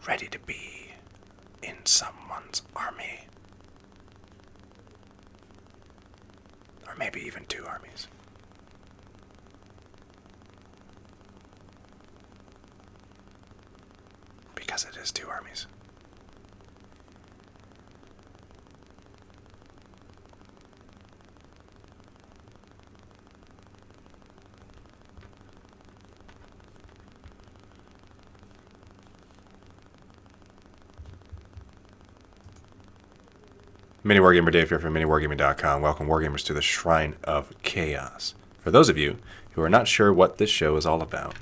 ready to be in someone's army. Or maybe even two armies. Because it is two armies. Mini Wargamer Dave here from MiniWargaming.com. Welcome, Wargamers, to the Shrine of Chaos. For those of you who are not sure what this show is all about,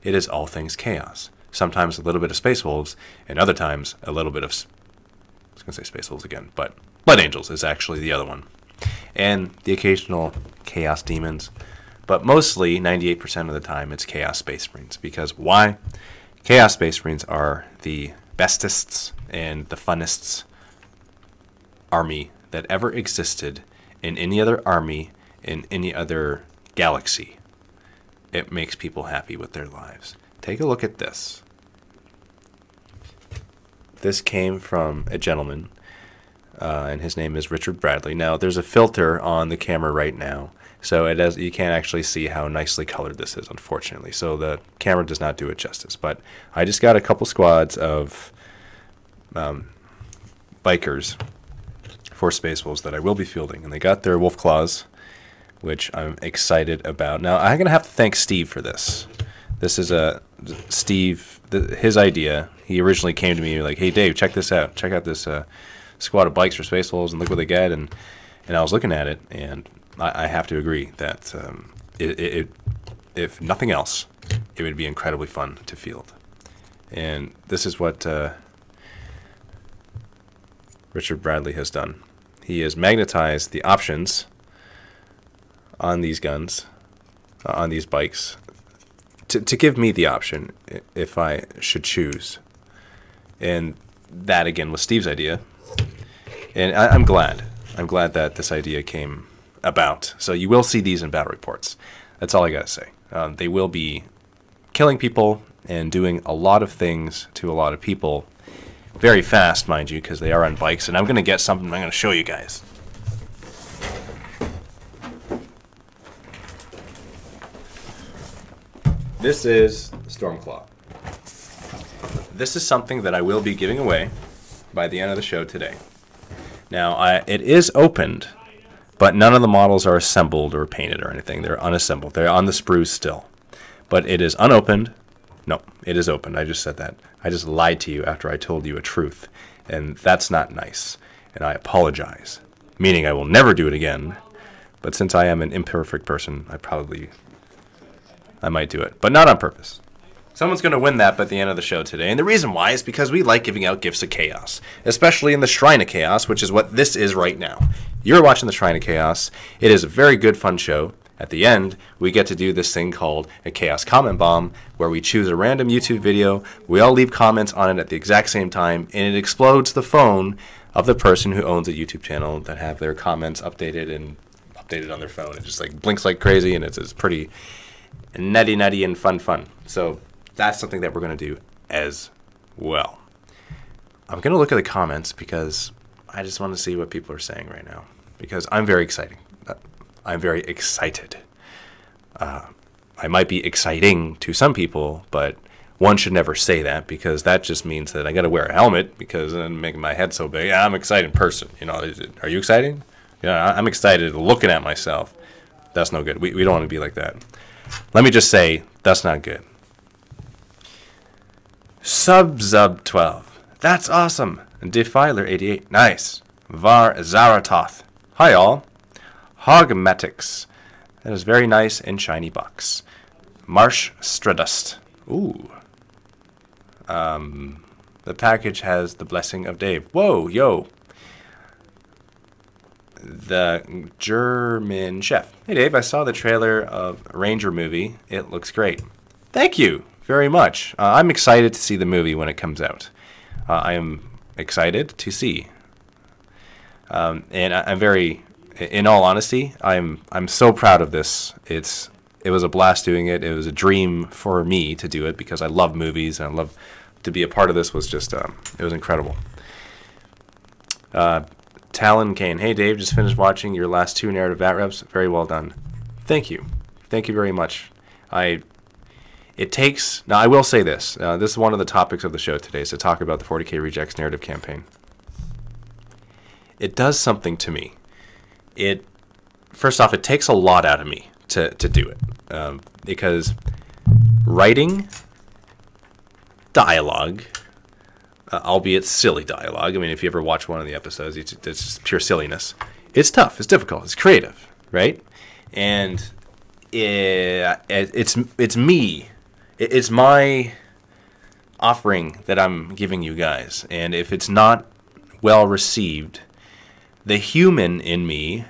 it is all things chaos. Sometimes a little bit of Space Wolves, and other times a little bit of... I was going to say Space Wolves again, but Blood Angels is actually the other one. And the occasional Chaos Demons. But mostly, 98% of the time, it's Chaos Space Marines. Because why? Chaos Space Marines are the bestest and the funnest army that ever existed in any other army in any other galaxy. It makes people happy with their lives. Take a look at this. This came from a gentleman, and his name is Richard Bradley. Now, there's a filter on the camera right now, so you can't actually see how nicely colored this is, unfortunately. So the camera does not do it justice. But I just got a couple squads of bikers for Space Wolves that I will be fielding, and they got their wolf claws, which I'm excited about. Now, I'm going to have to thank Steve for this. This is his idea. He originally came to me like, hey, Dave, check this out. Check out this squad of bikes for Space Wolves, and look what they get. And I was looking at it, and I have to agree that if nothing else, it would be incredibly fun to field. And this is what Richard Bradley has done. He has magnetized the options on these guns, on these bikes, to give me the option if I should choose. And that, again, was Steve's idea. And I'm glad. I'm glad that this idea came about. So you will see these in battle reports. That's all I got to say. They will be killing people and doing a lot of things to a lot of people very fast, mind you, because they are on bikes. And I'm going to get something I'm going to show you guys. This is Stormclaw. This is something that I will be giving away by the end of the show today. Now, it is opened, but none of the models are assembled or painted or anything. They're unassembled. They're on the sprues still. But it is unopened. No, it is open. I just said that. I just lied to you after I told you a truth. And that's not nice. And I apologize. Meaning I will never do it again. But since I am an imperfect person, I might do it. But not on purpose. Someone's going to win that by the end of the show today. And the reason why is because we like giving out gifts of chaos. Especially in the Shrine of Chaos, which is what this is right now. You're watching the Shrine of Chaos. It is a very good, fun show. At the end, we get to do this thing called a Chaos Comment Bomb, where we choose a random YouTube video, we all leave comments on it at the exact same time, and it explodes the phone of the person who owns a YouTube channel that have their comments updated on their phone. It just like blinks like crazy, and it's pretty nutty and fun. So that's something that we're going to do as well. I'm going to look at the comments because I just want to see what people are saying right now, because I'm very excited. I'm very excited. I might be exciting to some people, but one should never say that, because that just means that I got to wear a helmet because I'm making my head so big. Yeah, I'm an exciting person. You know, are you exciting? Yeah, I'm excited looking at myself. That's no good. We don't want to be like that. Let me just say, that's not good. Sub12. That's awesome. Defiler88. Nice. Var Zaratoth. Hi, all. Hogmatics. That is very nice and shiny box. Marsh Stradust. Ooh. The package has the blessing of Dave. Whoa, yo. The German chef. Hey, Dave, I saw the trailer of Ranger movie. It looks great. Thank you very much. I'm excited to see the movie when it comes out. I am excited to see. And I'm very... In all honesty, I'm so proud of this. It was a blast doing it. It was a dream for me to do it because I love movies and I love to be a part of this was just, it was incredible. Talon Kane, hey Dave, just finished watching your last 2 narrative VAT reps. Very well done. Thank you. Thank you very much. It takes, now I will say this, this is one of the topics of the show today, is to talk about the 40K Rejects narrative campaign. It does something to me. First off, it takes a lot out of me to do it, because writing dialogue, albeit silly dialogue, I mean, if you ever watch one of the episodes, it's just pure silliness. It's tough, it's difficult, it's creative, right? And it's me. It's my offering that I'm giving you guys. And if it's not well received, the human in me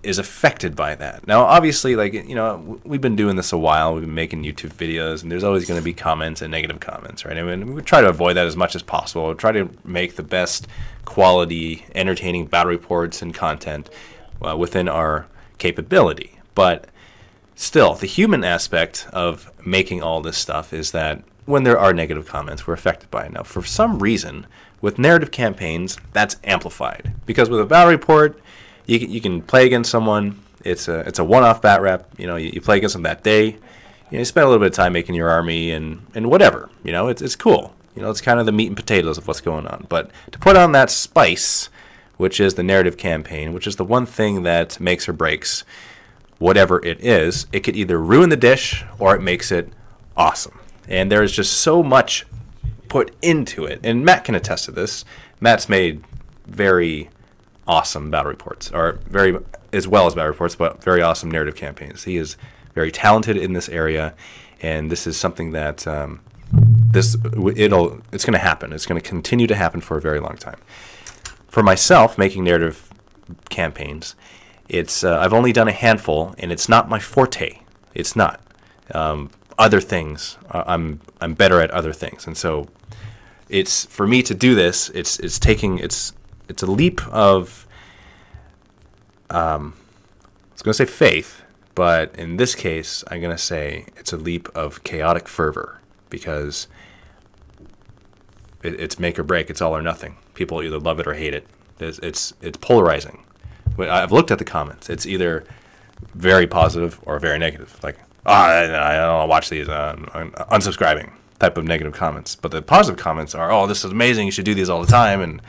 is affected by that. Now, obviously, like, you know, we've been doing this a while. We've been making YouTube videos, and there's always going to be comments and negative comments, right? I mean, we try to avoid that as much as possible. We try to make the best quality, entertaining battle reports and content within our capability. But still, the human aspect of making all this stuff is that when there are negative comments, we're affected by it. Now, for some reason, with narrative campaigns, that's amplified. Because with a battle report, you can play against someone. It's a one-off bat rep. You know, you play against them that day. You know, you spend a little bit of time making your army and whatever. You know, it's cool. You know, it's kind of the meat and potatoes of what's going on. But to put on that spice, which is the narrative campaign, which is the one thing that makes or breaks whatever it is, it could either ruin the dish or it makes it awesome. And there is just so much put into it. And Matt can attest to this. Matt's made very awesome battle reports, or very, as well as battle reports, but very awesome narrative campaigns. He is very talented in this area, and this is something that it's going to happen. It's going to continue to happen for a very long time. For myself, making narrative campaigns, I've only done a handful, and it's not my forte. It's not. Other things, I'm better at other things, and so it's, for me to do this, it's a leap of, I was going to say faith, but in this case, I'm going to say it's a leap of chaotic fervor, because it's make or break. It's all or nothing. People either love it or hate it. It's polarizing. But I've looked at the comments. It's either very positive or very negative. Like, I don't want to watch these. I'm unsubscribing type of negative comments. But the positive comments are, oh, this is amazing. You should do these all the time. And, you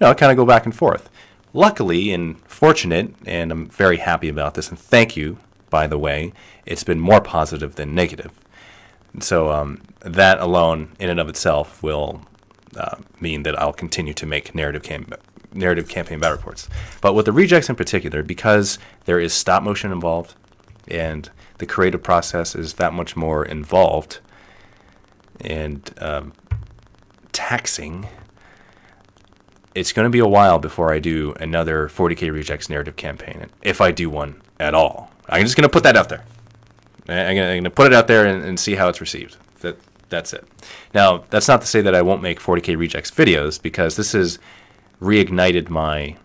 know, I kind of go back and forth. Luckily and fortunate, and I'm very happy about this, and thank you, by the way, it's been more positive than negative. So that alone, in and of itself, will mean that I'll continue to make narrative campaign battle reports. But with the rejects in particular, because there is stop motion involved, and the creative process is that much more involved and taxing, it's going to be a while before I do another 40K Rejects narrative campaign, if I do one at all. I'm just going to put that out there. I'm going to put it out there and see how it's received. That's it. Now, that's not to say that I won't make 40K Rejects videos, because this has reignited my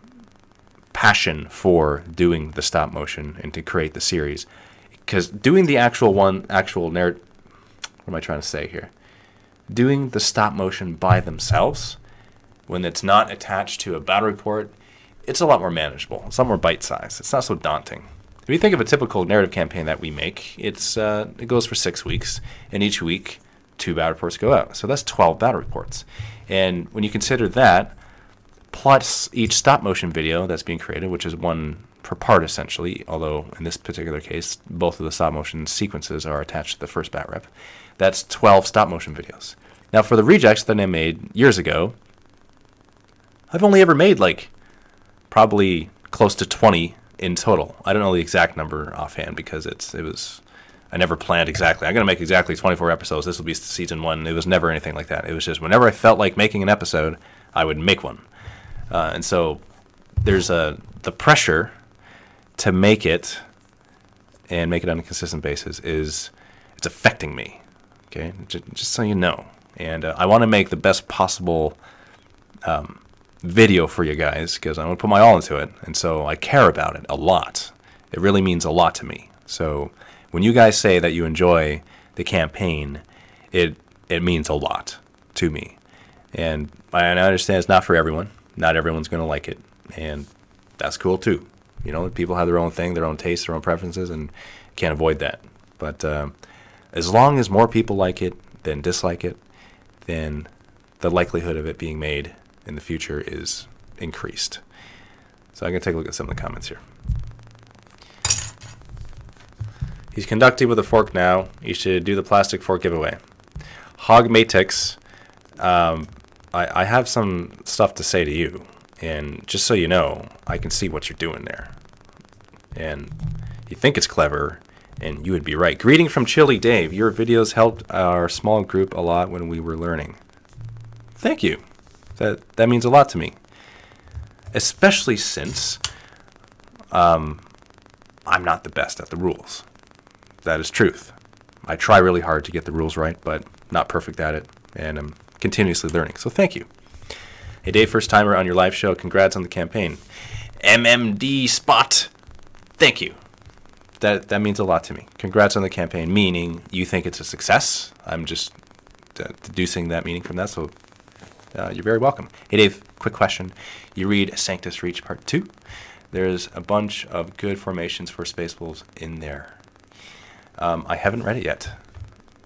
passion for doing the stop motion and to create the series. Because doing the actual narrative, what am I trying to say here? Doing the stop motion by themselves, when it's not attached to a battle report, it's a lot more manageable. It's a lot more bite-sized. It's not so daunting. If you think of a typical narrative campaign that we make, it goes for 6 weeks, and each week 2 battle reports go out. So that's 12 battle reports. And when you consider that, plus each stop motion video that's being created, which is one per part essentially, although in this particular case, both of the stop motion sequences are attached to the first bat rep, that's 12 stop motion videos. Now for the rejects that I made years ago, I've only ever made like probably close to 20 in total. I don't know the exact number offhand, because I never planned exactly. I'm going to make exactly 24 episodes. This will be season 1. It was never anything like that. It was just whenever I felt like making an episode, I would make one. And so there's the pressure to make it and make it on a consistent basis it's affecting me. Okay, just so you know. And I want to make the best possible video for you guys, because I'm going to put my all into it. And so I care about it a lot. It really means a lot to me. So when you guys say that you enjoy the campaign, it it means a lot to me. And I understand it's not for everyone. Not everyone's going to like it. And that's cool too. You know, people have their own thing, their own tastes, their own preferences, and can't avoid that. But as long as more people like it than dislike it, then the likelihood of it being made in the future is increased. So I'm going to take a look at some of the comments here. He's conducting with a fork now. You should do the plastic fork giveaway. Hog Matix, I have some stuff to say to you. And just so you know, I can see what you're doing there. And you think it's clever, and you would be right. Greeting from Chili Dave. Your videos helped our small group a lot when we were learning. Thank you. That means a lot to me. Especially since I'm not the best at the rules. That is truth. I try really hard to get the rules right, but not perfect at it, and I'm continuously learning. So thank you. Hey Dave, first timer on your live show. Congrats on the campaign. MMD Spot. Thank you. That means a lot to me. Congrats on the campaign, meaning you think it's a success. I'm just deducing that meaning from that, so you're very welcome. Hey Dave, quick question. You read Sanctus Reach Part 2. There's a bunch of good formations for Space Wolves in there. I haven't read it yet,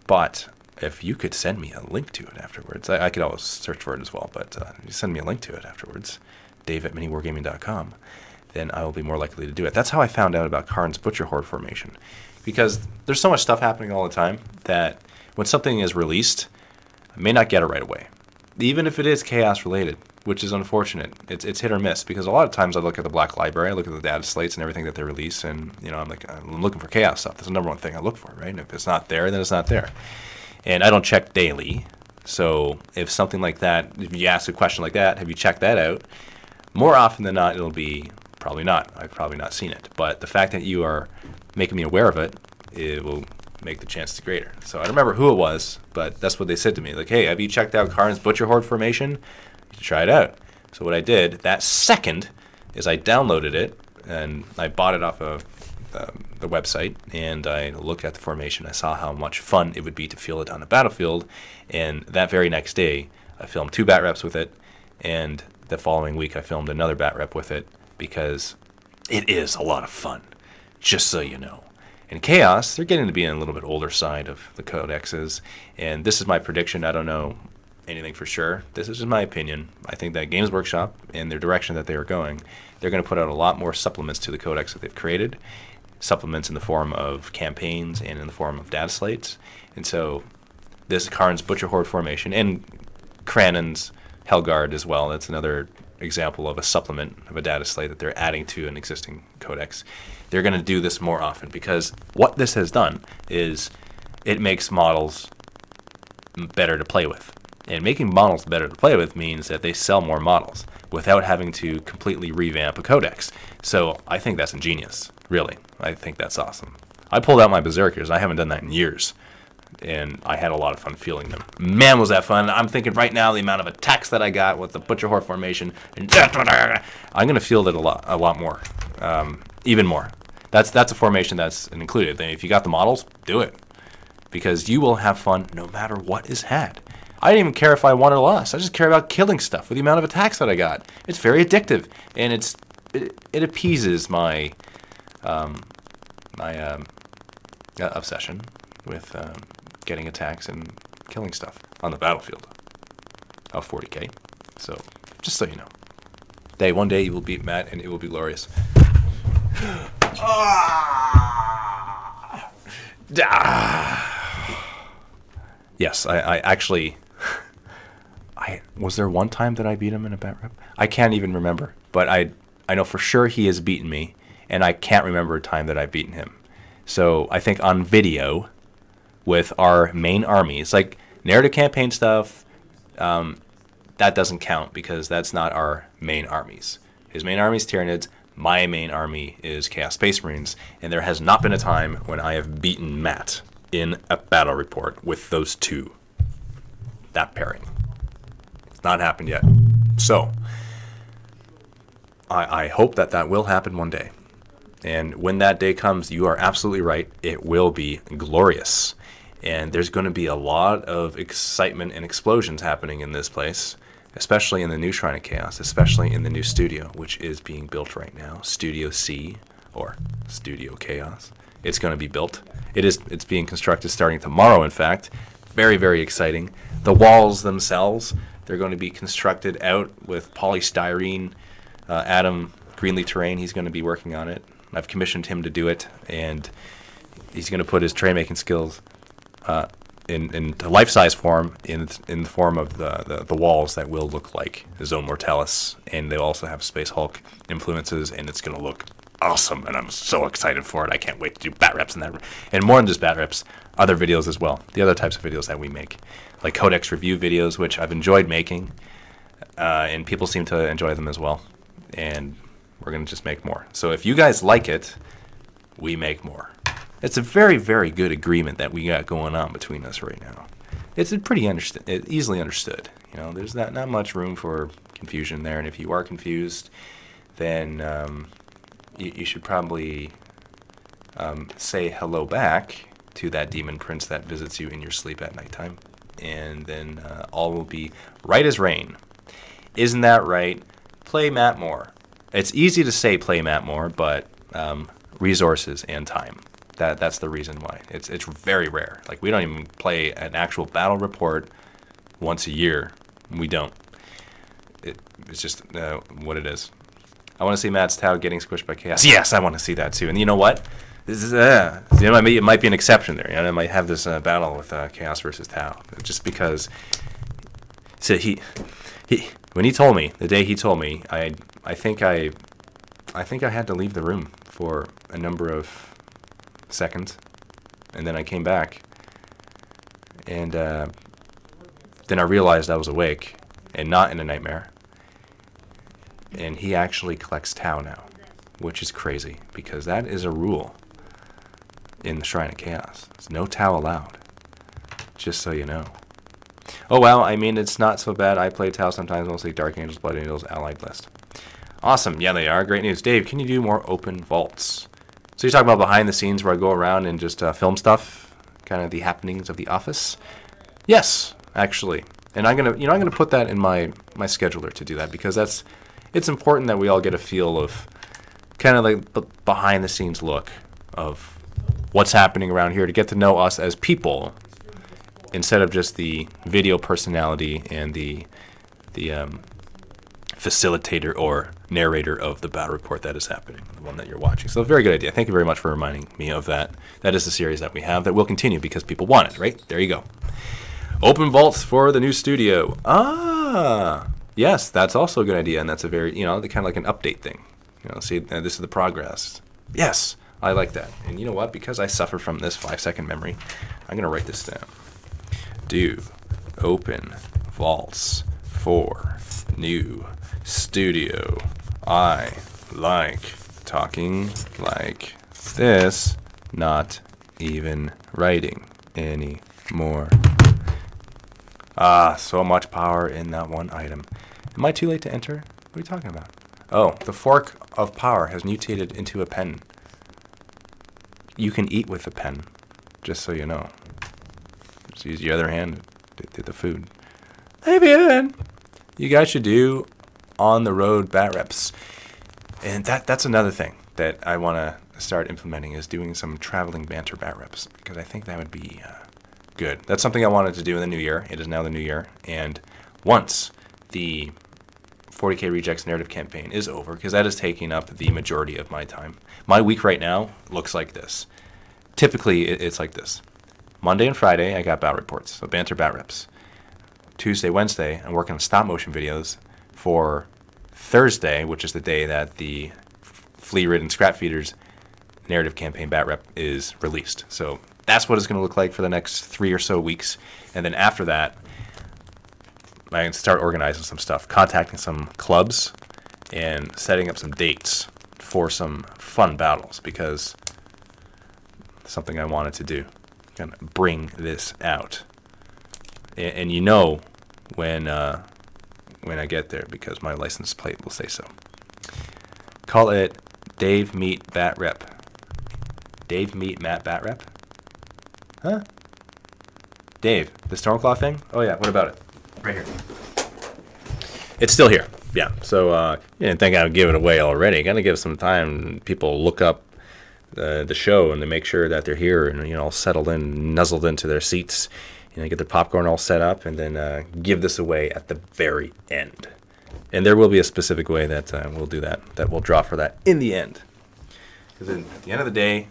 but if you could send me a link to it afterwards, I could always search for it as well, but if you send me a link to it afterwards, dave@miniwargaming.com, then I will be more likely to do it. That's how I found out about Karn's Butcher Horde formation, because there's so much stuff happening all the time that when something is released, I may not get it right away, even if it is chaos related, which is unfortunate. It's hit or miss, because a lot of times I look at the Black Library, I look at the data slates and everything that they release, and you know, I'm looking for chaos stuff. That's the number one thing I look for, right? And if it's not there, then it's not there. And I don't check daily, so if something like that, if you ask a question like that, have you checked that out? More often than not, it'll be probably not. I've probably not seen it. But the fact that you are making me aware of it, it will make the chances greater. So I don't remember who it was, but that's what they said to me. Like, hey, have you checked out Karn's Butcher Horde formation? You should try it out. So what I did that second is I downloaded it, and I bought it off of the website, and I looked at the formation. I saw how much fun it would be to feel it on the battlefield, and that very next day I filmed 2 bat reps with it, and the following week I filmed another bat rep with it, because it is a lot of fun, just so you know. In Chaos, they're getting to be on a little bit older side of the codexes, and this is my prediction. I don't know anything for sure. This is just my opinion. I think that Games Workshop, and their direction that they are going, they're going to put out a lot more supplements to the codex that they've created, supplements in the form of campaigns and in the form of data slates. And so this Karn's Butcher Horde formation, and Crannon's Hellguard as well, that's another example of a supplement of a data slate that they're adding to an existing codex. They're going to do this more often, because what this has done is it makes models better to play with. And making models better to play with means that they sell more models without having to completely revamp a codex. So I think that's ingenious, really. I think that's awesome. I pulled out my Berserkers. I haven't done that in years, and I had a lot of fun fielding them. Man, was that fun. I'm thinking right now the amount of attacks that I got with the Butcher Horde formation, and I'm going to field it a lot more, even more. That's a formation that's included. If you got the models, do it, because you will have fun no matter what is had. I didn't even care if I won or lost. I just care about killing stuff with the amount of attacks that I got. It's very addictive, and it appeases my obsession with getting attacks and killing stuff on the battlefield of 40k. So, just so you know. One day you will beat Matt, and it will be glorious. Yes, I actually... was there one time that I beat him in a bat rep? I can't even remember, but I know for sure he has beaten me, and I can't remember a time that I've beaten him. So I think on video with our main armies, like narrative campaign stuff, that doesn't count, because that's not our main armies. His main army is Tyranids. My main army is Chaos Space Marines, and there has not been a time when I have beaten Matt in a battle report with those two. That pairing. It's not happened yet. So, I hope that will happen one day. And when that day comes, you are absolutely right. It will be glorious. And there's going to be a lot of excitement and explosions happening in this place, especially in the new Shrine of Chaos, especially in the new studio, which is being built right now, Studio C, or Studio Chaos. It's going to be built. It's being constructed starting tomorrow, in fact. Very, very exciting. The walls themselves, they're going to be constructed out with polystyrene. Adam Greenlee Terrain, he's going to be working on it. I've commissioned him to do it, and he's going to put his tray making skills in life-size form, in the form of the walls that will look like Zone Mortalis, and they'll also have Space Hulk influences, and it's going to look awesome, and I'm so excited for it. I can't wait to do bat reps in that, and more than just bat reps, other videos as well, the other types of videos that we make, like Codex review videos, which I've enjoyed making, and people seem to enjoy them as well, and we're going to just make more. So if you guys like it, we make more. It's a very, very good agreement that we got going on between us right now. It's pretty easily understood. You know, there's not much room for confusion there, and if you are confused, then you should probably say hello back to that demon prince that visits you in your sleep at nighttime, and then all will be right as rain. Isn't that right? Play Matt more. It's easy to say play Matt more, but resources and time. That's the reason why. It's very rare. Like, we don't even play an actual battle report once a year. We don't. It's just what it is. I want to see Matt's Tau getting squished by Chaos. Yes, I want to see that too. And you know what? This is it might be an exception there. You know, I might have this battle with Chaos versus Tau, just because. So when he told me, the day he told me, I think I had to leave the room for a number of seconds, and then I came back, and then I realized I was awake and not in a nightmare. And he actually collects Tau now, which is crazy, because that is a rule in the Shrine of Chaos. There's no Tau allowed, just so you know. Oh well, I mean, it's not so bad. I play Tau sometimes, mostly Dark Angels, Blood Angels, Allied list. Awesome, yeah they are. Great news. Dave, can you do more open vaults? So you're talking about behind the scenes where I go around and just film stuff, kind of the happenings of the office? Yes, actually. And I'm gonna put that in my scheduler to do that, because it's important that we all get a feel of kind of like the behind the scenes look of what's happening around here, to get to know us as people instead of just the video personality and the facilitator or narrator of the battle report that is happening, the one that you're watching. So very good idea. Thank you very much for reminding me of that. That is the series that we have that will continue because people want it, right? There you go. Open vaults for the new studio. Yes, that's also a good idea, and that's a very, kind of like an update thing. See, this is the progress. Yes, I like that. And you know what? Because I suffer from this 5-second memory, I'm going to write this down. Do open vaults for new studio. I like talking like this, not even writing anymore. So much power in that one item. Am I too late to enter? What are you talking about? Oh, the fork of power has mutated into a pen. You can eat with the pen, just so you know. Just use your other hand to the food. Hey, man! You guys should do on-the-road bat reps. And that's another thing that I want to start implementing, is doing some traveling banter bat reps, because I think that would be good. That's something I wanted to do in the new year. It is now the new year. And once the 40K Rejects narrative campaign is over, because that is taking up the majority of my time. My week right now looks like this. Typically, it's like this. Monday and Friday, I got bat reports, so banter bat reps. Tuesday, Wednesday, I'm working on stop motion videos for Thursday, which is the day that the Flea Ridden Scrap Feedas narrative campaign bat rep is released. So that's what it's going to look like for the next 3 or so weeks. And then after that, I can start organizing some stuff, contacting some clubs, and setting up some dates for some fun battles, because it's something I wanted to do. Kind of bring this out. And you know when I get there, because my license plate will say so. Call it Dave Meet Bat Rep. Dave Meet Matt Bat Rep? Huh? Dave, the Stormclaw thing? Oh yeah, what about it? Right here. It's still here. Yeah, so you didn't think I would give it away already. Got to give some time. People look up the show and they make sure that they're here and all settled in, nuzzled into their seats. Get their popcorn all set up, and then give this away at the very end. And there will be a specific way that we'll do that. That we'll draw for that in the end. Because at the end of the day,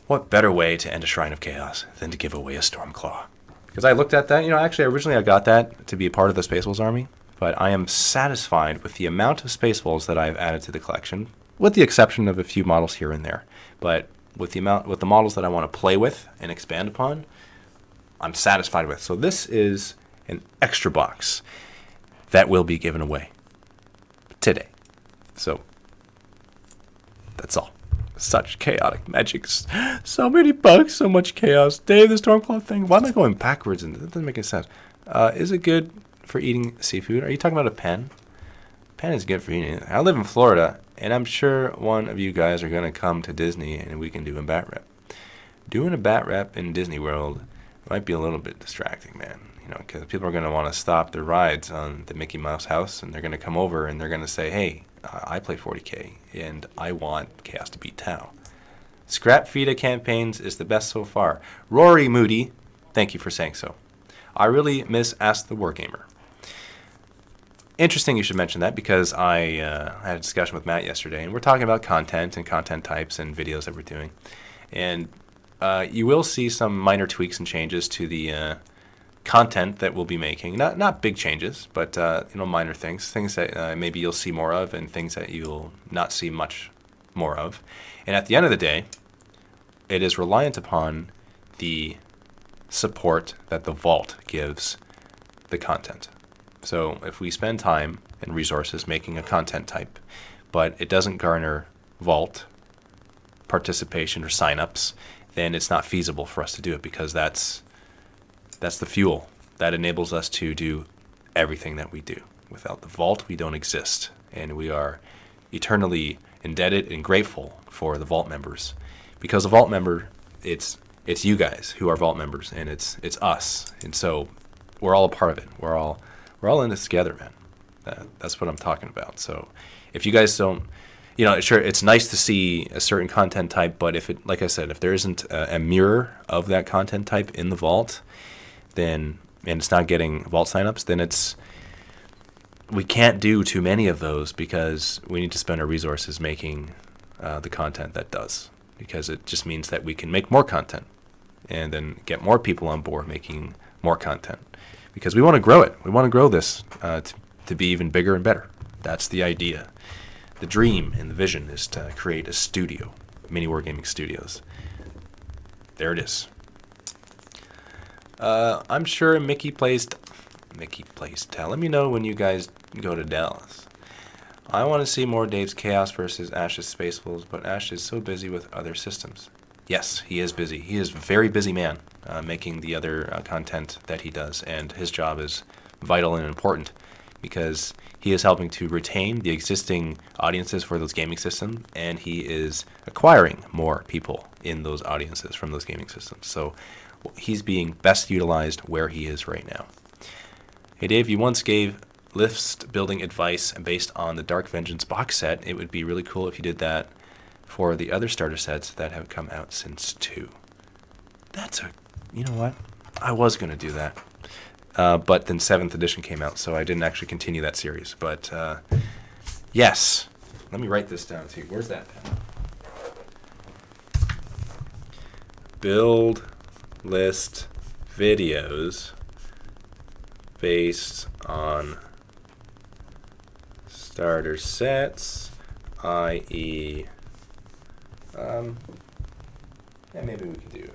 what better way to end a Shrine of Chaos than to give away a Stormclaw? Because I looked at that, actually originally I got that to be a part of the Space Wolves army, but I am satisfied with the amount of Space Wolves that I've added to the collection, with the exception of a few models here and there. But with the models that I want to play with and expand upon, I'm satisfied with. So this is an extra box that will be given away today. So that's all. Such chaotic magic. So many bugs, so much chaos. Dave, the Stormclaw thing. Why am I going backwards? And that doesn't make any sense. Is it good for eating seafood? Are you talking about a pen? Pen is good for eating. I live in Florida, and I'm sure one of you guys are going to come to Disney and we can do a bat rep. Doing a bat rep in Disney World might be a little bit distracting, man. Because people are going to want to stop their rides on the Mickey Mouse house, and they're going to come over and they're going to say, hey, I play 40K, and I want Chaos to beat Tau. Scrap Feeda campaigns is the best so far. Rory Moody, thank you for saying so. I really miss Ask the Wargamer. Interesting you should mention that, because I had a discussion with Matt yesterday, and we're talking about content and content types and videos that we're doing. And you will see some minor tweaks and changes to the content that we'll be making. Not big changes, but minor things that maybe you'll see more of, and things that you'll not see much more of. And at the end of the day, it is reliant upon the support that the vault gives the content. So if we spend time and resources making a content type, but it doesn't garner vault participation or signups, then it's not feasible for us to do it, because that's the fuel that enables us to do everything that we do. Without the vault, we don't exist, and we are eternally indebted and grateful for the vault members, because a vault member, it's you guys who are vault members, and it's us, and so we're all a part of it. We're all in this together, man. That's what I'm talking about. So if you guys don't, sure, it's nice to see a certain content type, but if it, like I said, if there isn't a mirror of that content type in the vault, then, and it's not getting vault signups, then we can't do too many of those, because we need to spend our resources making the content that does, because it just means that we can make more content and then get more people on board making more content, because we want to grow it. We want to grow this to be even bigger and better. That's the idea. The dream and the vision is to create a studio, mini wargaming studios. There it is. I'm sure Mickey plays Tau. Let me know when you guys go to Dallas. I want to see more Dave's Chaos versus Ash's Space Wolves, but Ash is so busy with other systems. Yes, he is busy. He is a very busy man making the other content that he does, and his job is vital and important, because he is helping to retain the existing audiences for those gaming systems, and he is acquiring more people in those audiences from those gaming systems. So he's being best utilized where he is right now. Hey Dave, you once gave list building advice based on the Dark Vengeance box set. It would be really cool if you did that for the other starter sets that have come out since 2. You know what? I was going to do that. But then 7th edition came out, so I didn't actually continue that series. But yes, let me write this down too. Where's that pen? Build list videos based on starter sets, i.e. Yeah, maybe we could do,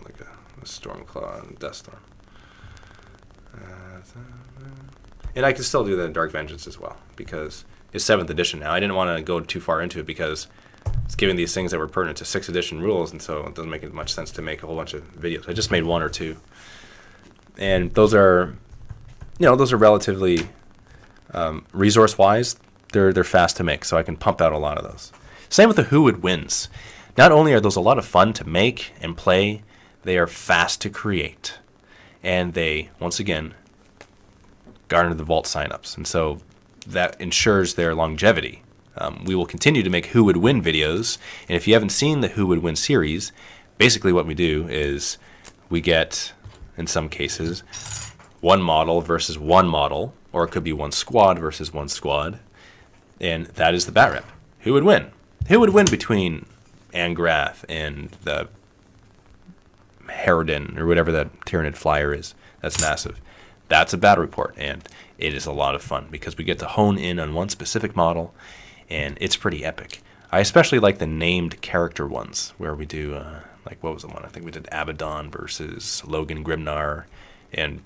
like a Stormclaw and Death Storm. And I can still do the Dark Vengeance as well, because it's 7th edition now. I didn't want to go too far into it, because it's giving these things that were pertinent to 6th edition rules, and so it doesn't make much sense to make a whole bunch of videos. I just made 1 or 2. And those are, those are relatively, resource-wise, they're fast to make, so I can pump out a lot of those. Same with the Who Would Wins. Not only are those a lot of fun to make and play, They are fast to create. And they, once again, garner the vault signups. And so that ensures their longevity. We will continue to make Who Would Win videos. And if you haven't seen the Who Would Win series, basically what we do is we get, in some cases, one model versus one model, or it could be one squad versus one squad. And that is the bat rep. Who would win? Who would win between Angrath and the Harridan, or whatever that Tyranid flyer is? That's massive. That's a battle report, and it is a lot of fun because we get to hone in on one specific model, and it's pretty epic. I especially like the named character ones, where we do, like, what was the one? I think we did Abaddon versus Logan Grimnar, and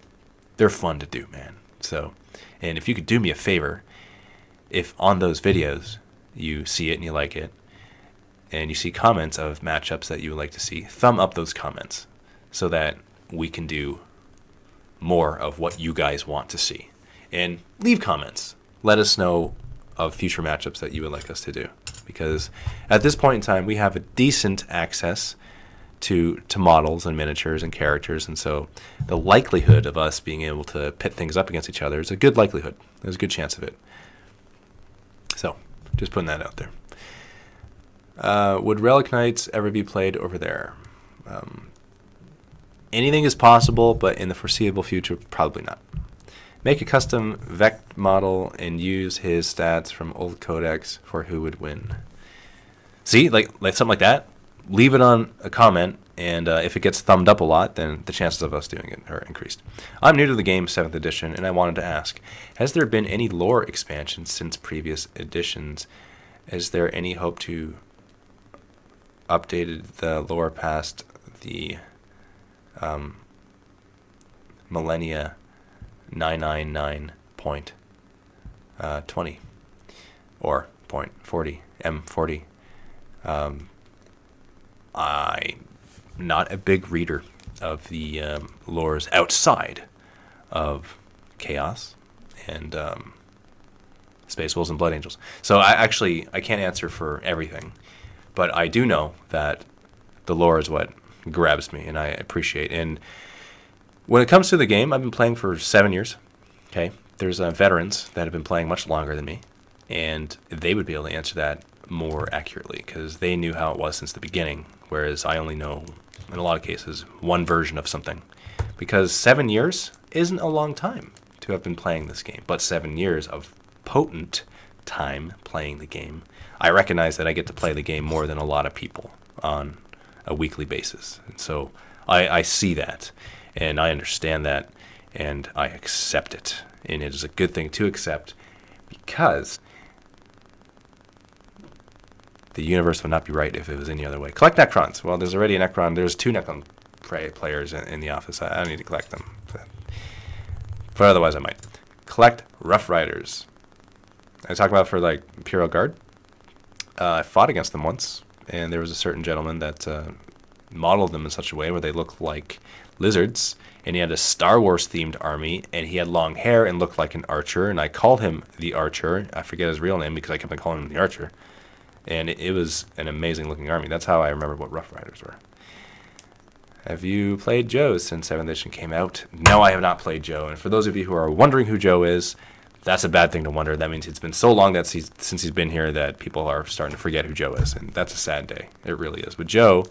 they're fun to do, man. So, and if you could do me a favor, if on those videos you see it and you like it, and you see comments of matchups that you would like to see, thumb up those comments so that we can do more of what you guys want to see. And leave comments. Let us know of future matchups that you would like us to do. Because at this point in time, we have a decent access to models and miniatures and characters. And so the likelihood of us being able to pit things up against each other is a good likelihood. There's a good chance of it. So just putting that out there. Would Relic Knights ever be played over there? Anything is possible, but in the foreseeable future, probably not. Make a custom Vect model and use his stats from old codex for Who Would Win. See, like something like that. Leave it on a comment, and if it gets thumbed up a lot, then the chances of us doing it are increased. I'm new to the game, 7th edition, and I wanted to ask, has there been any lore expansions since previous editions? Is there any hope to updated the lore past the millennia 999.20 or .40 M40? I'm not a big reader of the lores outside of Chaos and Space Wolves and Blood Angels. So I can't answer for everything, but I do know that the lore is what grabs me and I appreciate. And when it comes to the game, I've been playing for 7 years. Okay, there's veterans that have been playing much longer than me, and they would be able to answer that more accurately because they knew how it was since the beginning, whereas I only know, in a lot of cases, one version of something. Because 7 years isn't a long time to have been playing this game, but 7 years of potent time playing the game. I recognize that I get to play the game more than a lot of people on a weekly basis. And so I see that, and I understand that, and I accept it. And it is a good thing to accept because the universe would not be right if it was any other way. Collect Necrons. Well, there's already a Necron. There's 2 Necron players in the office. I don't need to collect them. But otherwise, I might. Collect Rough Riders. I talk about for like Imperial Guard. I fought against them once, and there was a certain gentleman that modeled them in such a way where they looked like lizards, and he had a Star Wars themed army, and he had long hair and looked like an archer, and I called him the Archer. I forget his real name because I kept on calling him the Archer, and it was an amazing looking army. That's how I remember what Rough Riders were. Have you played Joe since 7th edition came out? No, I have not played Joe, and for those of you who are wondering who Joe is, that's a bad thing to wonder. That means it's been so long that since he's been here that people are starting to forget who Joe is, and that's a sad day. It really is. But Joe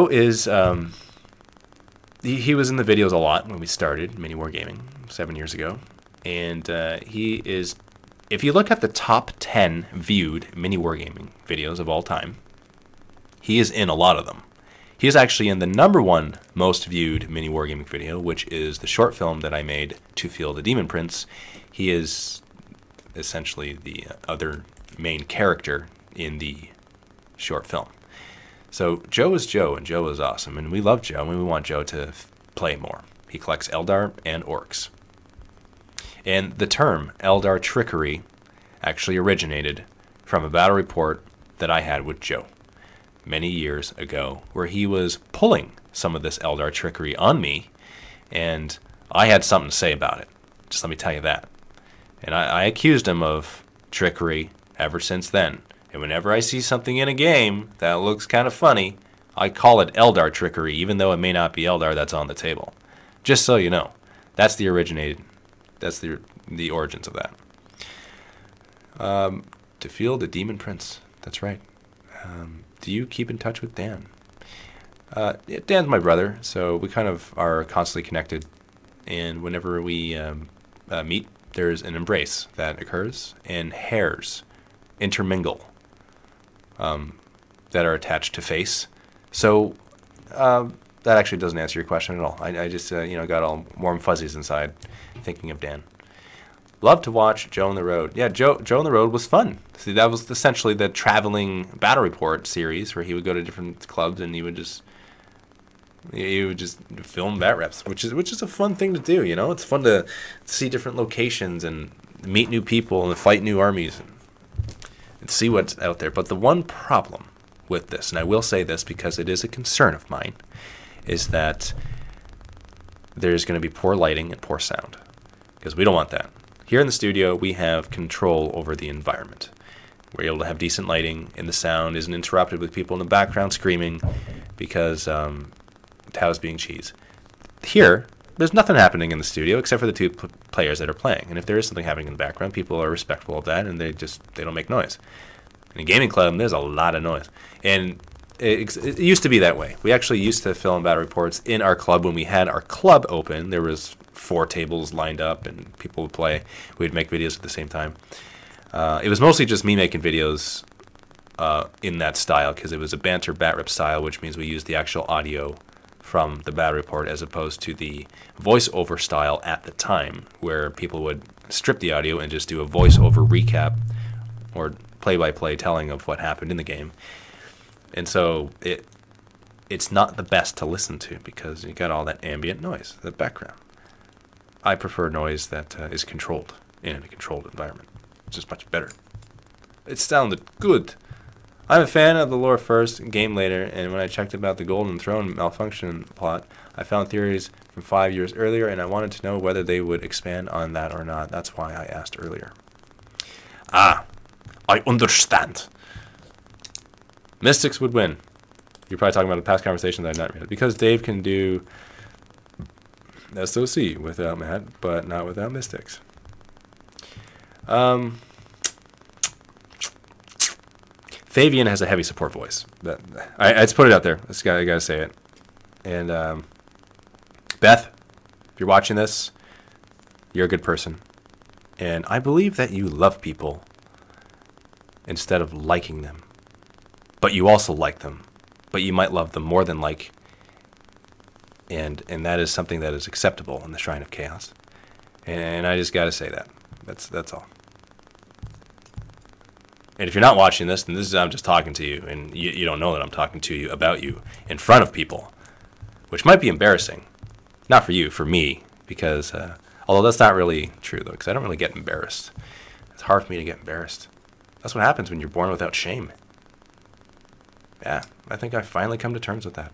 is he was in the videos a lot when we started Mini Wargaming 7 years ago, and he is, if you look at the top 10 viewed Mini Wargaming videos of all time, he is in a lot of them. He is actually in the #1 most viewed Mini Wargaming video, which is the short film that I made, To Feel the Demon Prince. He is essentially the other main character in the short film. So Joe is Joe, and Joe is awesome, and we love Joe, and we want Joe to play more. He collects Eldar and Orcs. And the term Eldar trickery actually originated from a battle report that I had with Joe many years ago, where he was pulling some of this Eldar trickery on me, and I had something to say about it. Just let me tell you that. And I accused him of trickery ever since then. And whenever I see something in a game that looks kind of funny, I call it Eldar trickery, even though it may not be Eldar that's on the table. Just so you know, that's the origins of that. To feel the Demon Prince. That's right. Do you keep in touch with Dan? Dan's my brother, so we kind of are constantly connected. And whenever we meet, there's an embrace that occurs, and hairs intermingle that are attached to face. So that actually doesn't answer your question at all. I just got all warm fuzzies inside thinking of Dan. Love to watch Joe on the Road. Yeah, Joe on the Road was fun. See, that was essentially the traveling battle report series where he would go to different clubs and he would just film bat reps, which is a fun thing to do. It's fun to see different locations and meet new people and fight new armies and see what's out there. But the one problem with this, and I will say this because it is a concern of mine, is that there's going to be poor lighting and poor sound, because we don't want that. Here in the studio, we have control over the environment. We're able to have decent lighting, and the sound isn't interrupted with people in the background screaming because Tao's being cheese. Here, there's nothing happening in the studio except for the two players that are playing. And if there is something happening in the background, people are respectful of that, and they don't make noise. In a gaming club, there's a lot of noise. And it used to be that way. We actually used to film battle reports in our club when we had our club open. There was 4 tables lined up, and people would play. We'd make videos at the same time. It was mostly just me making videos in that style, because it was a banter bat rep style, which means we used the actual audio from the battle report as opposed to the voiceover style at the time, where people would strip the audio and just do a voiceover recap or play-by-play telling of what happened in the game. And so it's not the best to listen to because you got all that ambient noise, the background. I prefer noise that is controlled in a controlled environment. It's just much better. It sounded good. I'm a fan of the lore first, game later, and when I checked about the Golden Throne malfunction plot, I found theories from 5 years earlier, and I wanted to know whether they would expand on that or not. That's why I asked earlier. I understand. Mystics would win. You're probably talking about a past conversation that I've not read. Because Dave can do SOC without Matt, but not without Mystics. Fabian has a heavy support voice. I just put it out there. I gotta say it. And Beth, if you're watching this, you're a good person. And I believe that you love people instead of liking them. But you also like them. But you might love them more than like. And that is something that is acceptable in the Shrine of Chaos. And I just gotta say that. That's all. And if you're not watching this, then I'm just talking to you, and you don't know that I'm talking to you about you in front of people, which might be embarrassing. Not for you, for me, because, although that's not really true, though, because I don't really get embarrassed. It's hard for me to get embarrassed. That's what happens when you're born without shame. Yeah, I think I've finally come to terms with that.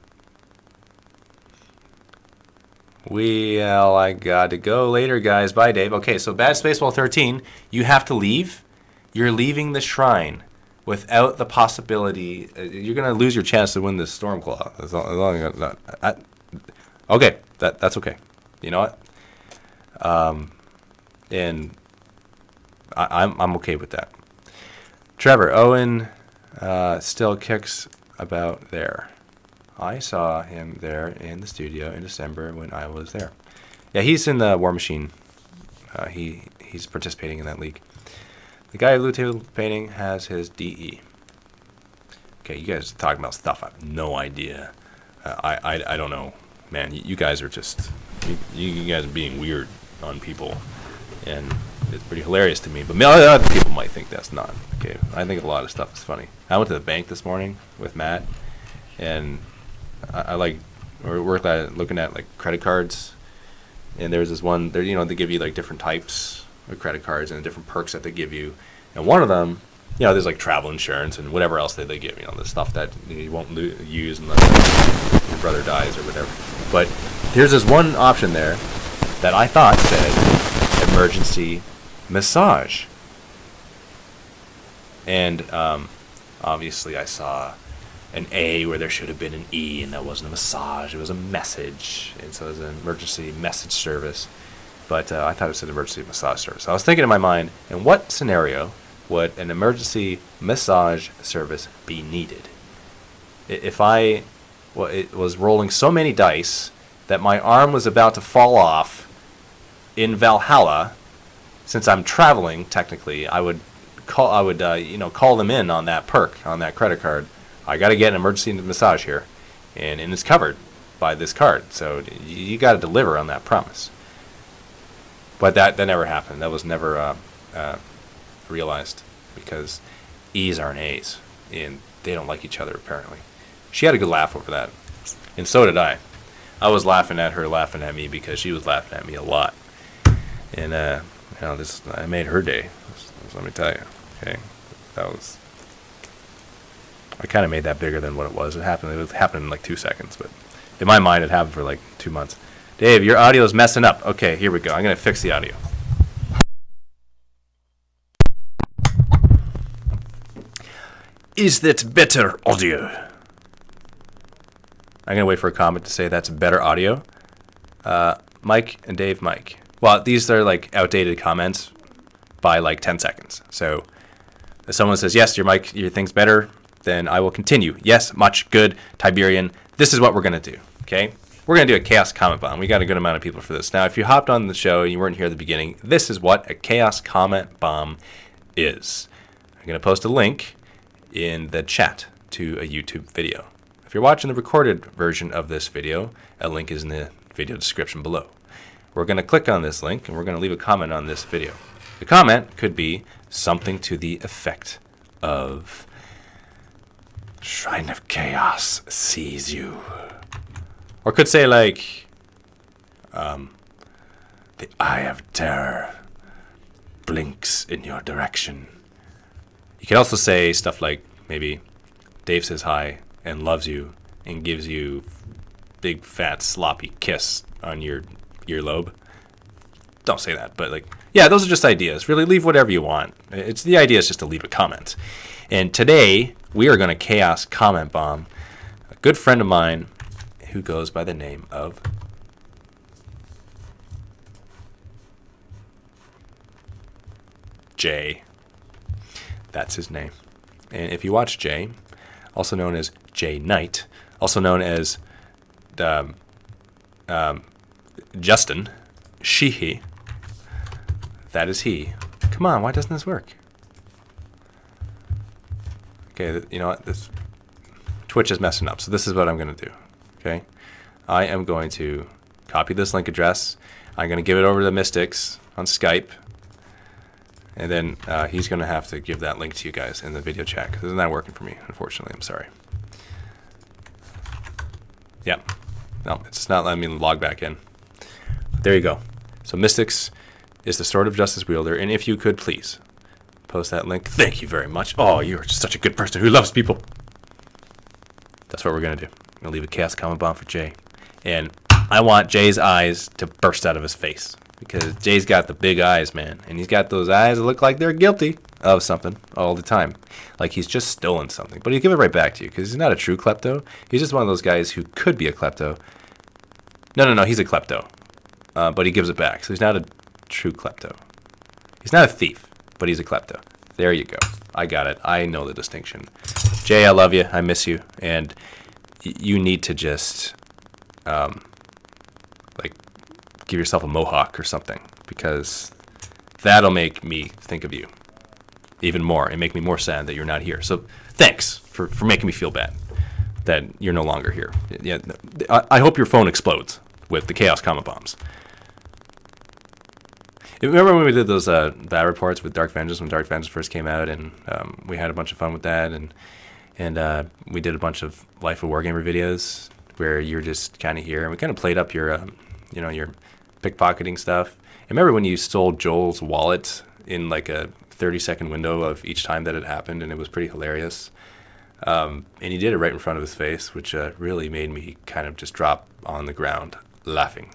Well, I got to go later, guys. Bye, Dave. Okay, so Bad Spaceball 13, you have to leave. You're leaving the shrine without the possibility. You're going to lose your chance to win this Stormclaw. Okay, that's okay. You know what? And I'm okay with that. Trevor, Owen still kicks about there. I saw him there in the studio in December when I was there. Yeah, he's in the War Machine. He's participating in that league. The guy who table painting has his DE. Okay, you guys are talking about stuff I have no idea. I don't know, man. You guys are just you guys are being weird on people, and it's pretty hilarious to me. But other people might think that's not. Okay, I think a lot of stuff is funny. I went to the bank this morning with Matt, and we're looking at like credit cards, and there's this one there. They give you like different types of credit cards and different perks that they give you, and one of them, there's like travel insurance and whatever else they give, the stuff that you won't use unless your brother dies or whatever. But there's this one option there that I thought said emergency massage, and obviously I saw an A where there should have been an E, and that wasn't a massage, it was a message. And so it was an emergency message service. But I thought it said emergency massage service. I was thinking in my mind, in what scenario would an emergency massage service be needed? If I was rolling so many dice that my arm was about to fall off in Valhalla, since I'm traveling, technically, I would call them in on that perk, on that credit card. I got to get an emergency massage here, and it's covered by this card. So you got to deliver on that promise. But that never happened. That was never realized, because E's aren't A's, and they don't like each other apparently. She had a good laugh over that, and so did I. I was laughing at her, laughing at me, because she was laughing at me a lot. And I made her day. Let me tell you. Okay, I kind of made that bigger than what it was. It happened in like 2 seconds, but in my mind, it happened for like 2 months. Dave, your audio is messing up. Okay, here we go. I'm gonna fix the audio. Is that better audio? I'm gonna wait for a comment to say that's better audio. Mike and Dave, Mike. Well, these are like outdated comments by like 10 seconds. So if someone says, yes, your mic, your thing's better, then I will continue. Yes, much good, Tiberian. This is what we're gonna do, okay? We're gonna do a Chaos Comment Bomb. We got a good amount of people for this. Now, if you hopped on the show and you weren't here at the beginning, this is what a Chaos Comment Bomb is. I'm gonna post a link in the chat to a YouTube video. If you're watching the recorded version of this video, a link is in the video description below. We're going to click on this link and we're going to leave a comment on this video. The comment could be something to the effect of, Shrine of Chaos sees you. Or could say like, the Eye of Terror blinks in your direction. You can also say stuff like, maybe, Dave says hi and loves you and gives you big fat sloppy kiss on your earlobe. Don't say that, but like, yeah, those are just ideas. Really, leave whatever you want. The idea is just to leave a comment. And today we are going to Chaos Comment Bomb a good friend of mine who goes by the name of Jay. That's his name. And if you watch Jay, also known as Jay Knight, also known as Justin Sheehy, that is he. Come on, why doesn't this work? Okay, you know what? This Twitch is messing up, so this is what I'm going to do. Okay, I am going to copy this link address. I'm going to give it over to the Mystics on Skype. And then he's going to have to give that link to you guys in the video chat, because it's not working for me, unfortunately. I'm sorry. Yeah. No, it's not letting me log back in. But there you go. So Mystics is the Sword of Justice wielder, and if you could please post that link. Thank you very much. Oh, you're just such a good person who loves people. That's what we're going to do. I'm going to leave a Chaos Comment Bomb for Jay. And I want Jay's eyes to burst out of his face. Because Jay's got the big eyes, man. And he's got those eyes that look like they're guilty of something all the time. Like he's just stolen something. But he'll give it right back to you because he's not a true klepto. He's just one of those guys who could be a klepto. No, he's a klepto. But he gives it back. So he's not a true klepto. He's not a thief, but he's a klepto. There you go. I got it. I know the distinction. Jay, I love you. I miss you. And you need to just, like, give yourself a mohawk or something, because that'll make me think of you even more and make me more sad that you're not here. So thanks for making me feel bad that you're no longer here. Yeah, I hope your phone explodes with the Chaos Comment Bombs. Remember when we did those bad reports with Dark Vengeance, when Dark Vengeance first came out, and we had a bunch of fun with that, and we did a bunch of Life of Wargamer videos where you're just kind of here, and we kind of played up your your pickpocketing stuff. And remember when you stole Joel's wallet in like a 30-second window of each time that it happened, and it was pretty hilarious. And you did it right in front of his face, which really made me kind of just drop on the ground laughing.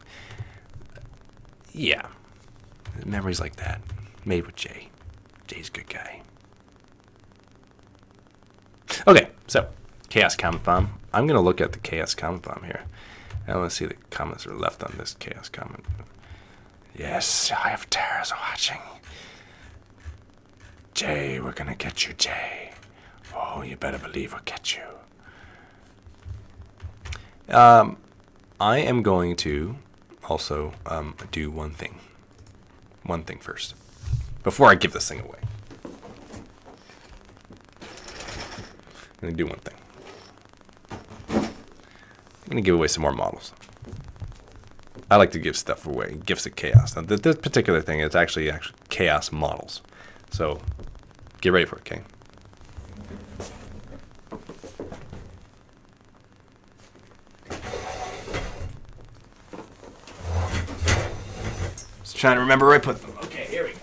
Yeah. Memories like that, made with Jay. Jay's a good guy. Okay, so Chaos Comment Bomb. I'm going to look at the Chaos Comment Bomb here. I want to see the comments that are left on this Chaos Comment. Yes, I have terrors watching. Jay, we're going to get you, Jay. Oh, you better believe we'll get you. I am going to also do one thing. One thing first. Before I give this thing away. I'm going to do one thing. I'm going to give away some more models. I like to give stuff away. Gifts of Chaos. Now, this particular thing is actually Chaos models. So, get ready for it, okay? Just trying to remember where I put them. Okay, here we go.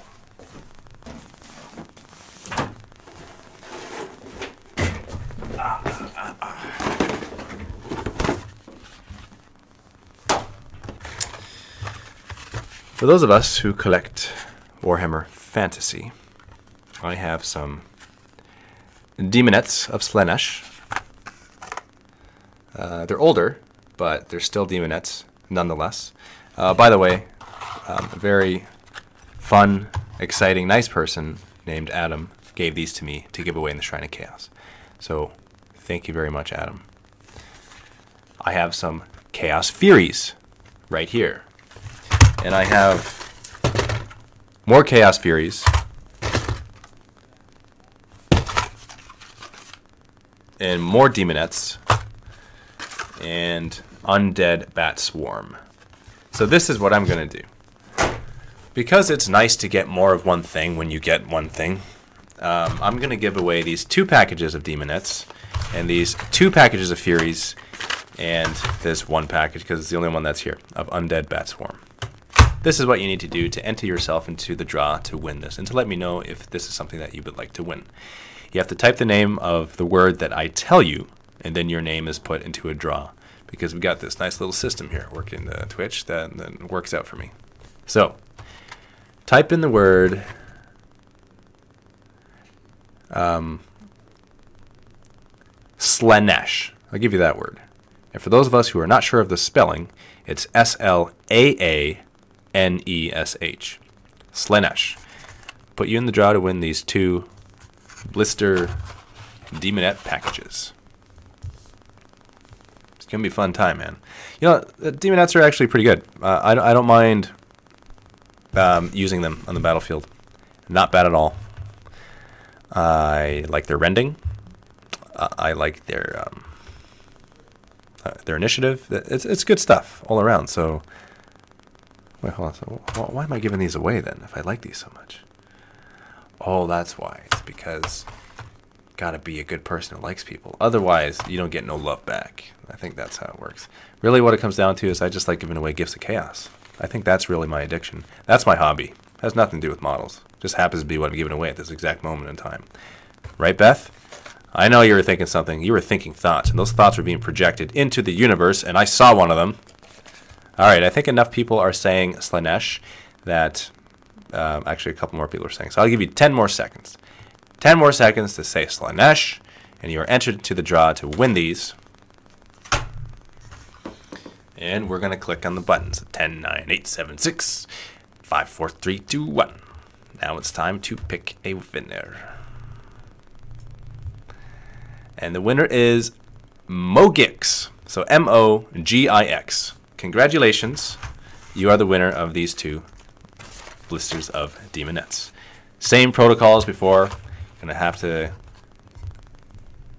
For those of us who collect Warhammer Fantasy, I have some Demonettes of Slaanesh. They're older, but they're still Demonettes nonetheless. By the way, a very fun, exciting, nice person named Adam gave these to me to give away in the Shrine of Chaos. So, thank you very much, Adam. I have some Chaos Furies right here. And I have more Chaos Furies and more Demonettes and Undead Bat Swarm. So this is what I'm going to do. Because it's nice to get more of one thing when you get one thing, I'm going to give away these 2 packages of Demonettes and these 2 packages of Furies and this 1 package, because it's the only one that's here, of Undead Bat Swarm. This is what you need to do to enter yourself into the draw to win this, and to let me know if this is something that you would like to win. You have to type the name of the word that I tell you, and then your name is put into a draw, because we've got this nice little system here working the Twitch that works out for me. So, type in the word Slaanesh. I'll give you that word. And for those of us who are not sure of the spelling, it's Slaanesh. Slaanesh. Put you in the draw to win these 2 blister Demonette packages. It's going to be a fun time, man. You know, the Demonettes are actually pretty good. I don't mind using them on the battlefield. Not bad at all. I like their rending. I like their initiative. It's good stuff all around. So, wait, hold on. So, why am I giving these away then? If I like these so much. Oh, that's why. It's because gotta be a good person who likes people. Otherwise, you don't get no love back. I think that's how it works. Really, what it comes down to is I just like giving away gifts of chaos. I think that's really my addiction. That's my hobby. It has nothing to do with models. Just happens to be what I'm giving away at this exact moment in time. Right, Beth? I know you were thinking something. You were thinking thoughts, and those thoughts were being projected into the universe, and I saw one of them. All right, I think enough people are saying Slaanesh that actually a couple more people are saying. So I'll give you 10 more seconds. 10 more seconds to say Slaanesh, and you are entered to the draw to win these. And we're going to click on the buttons. 10, 9, 8, 7, 6, 5, 4, 3, 2, 1. Now it's time to pick a winner. And the winner is Mogix. So M-O-G-I-X. Congratulations. You are the winner of these 2 blisters of Demonettes. Same protocol as before. Going to have to...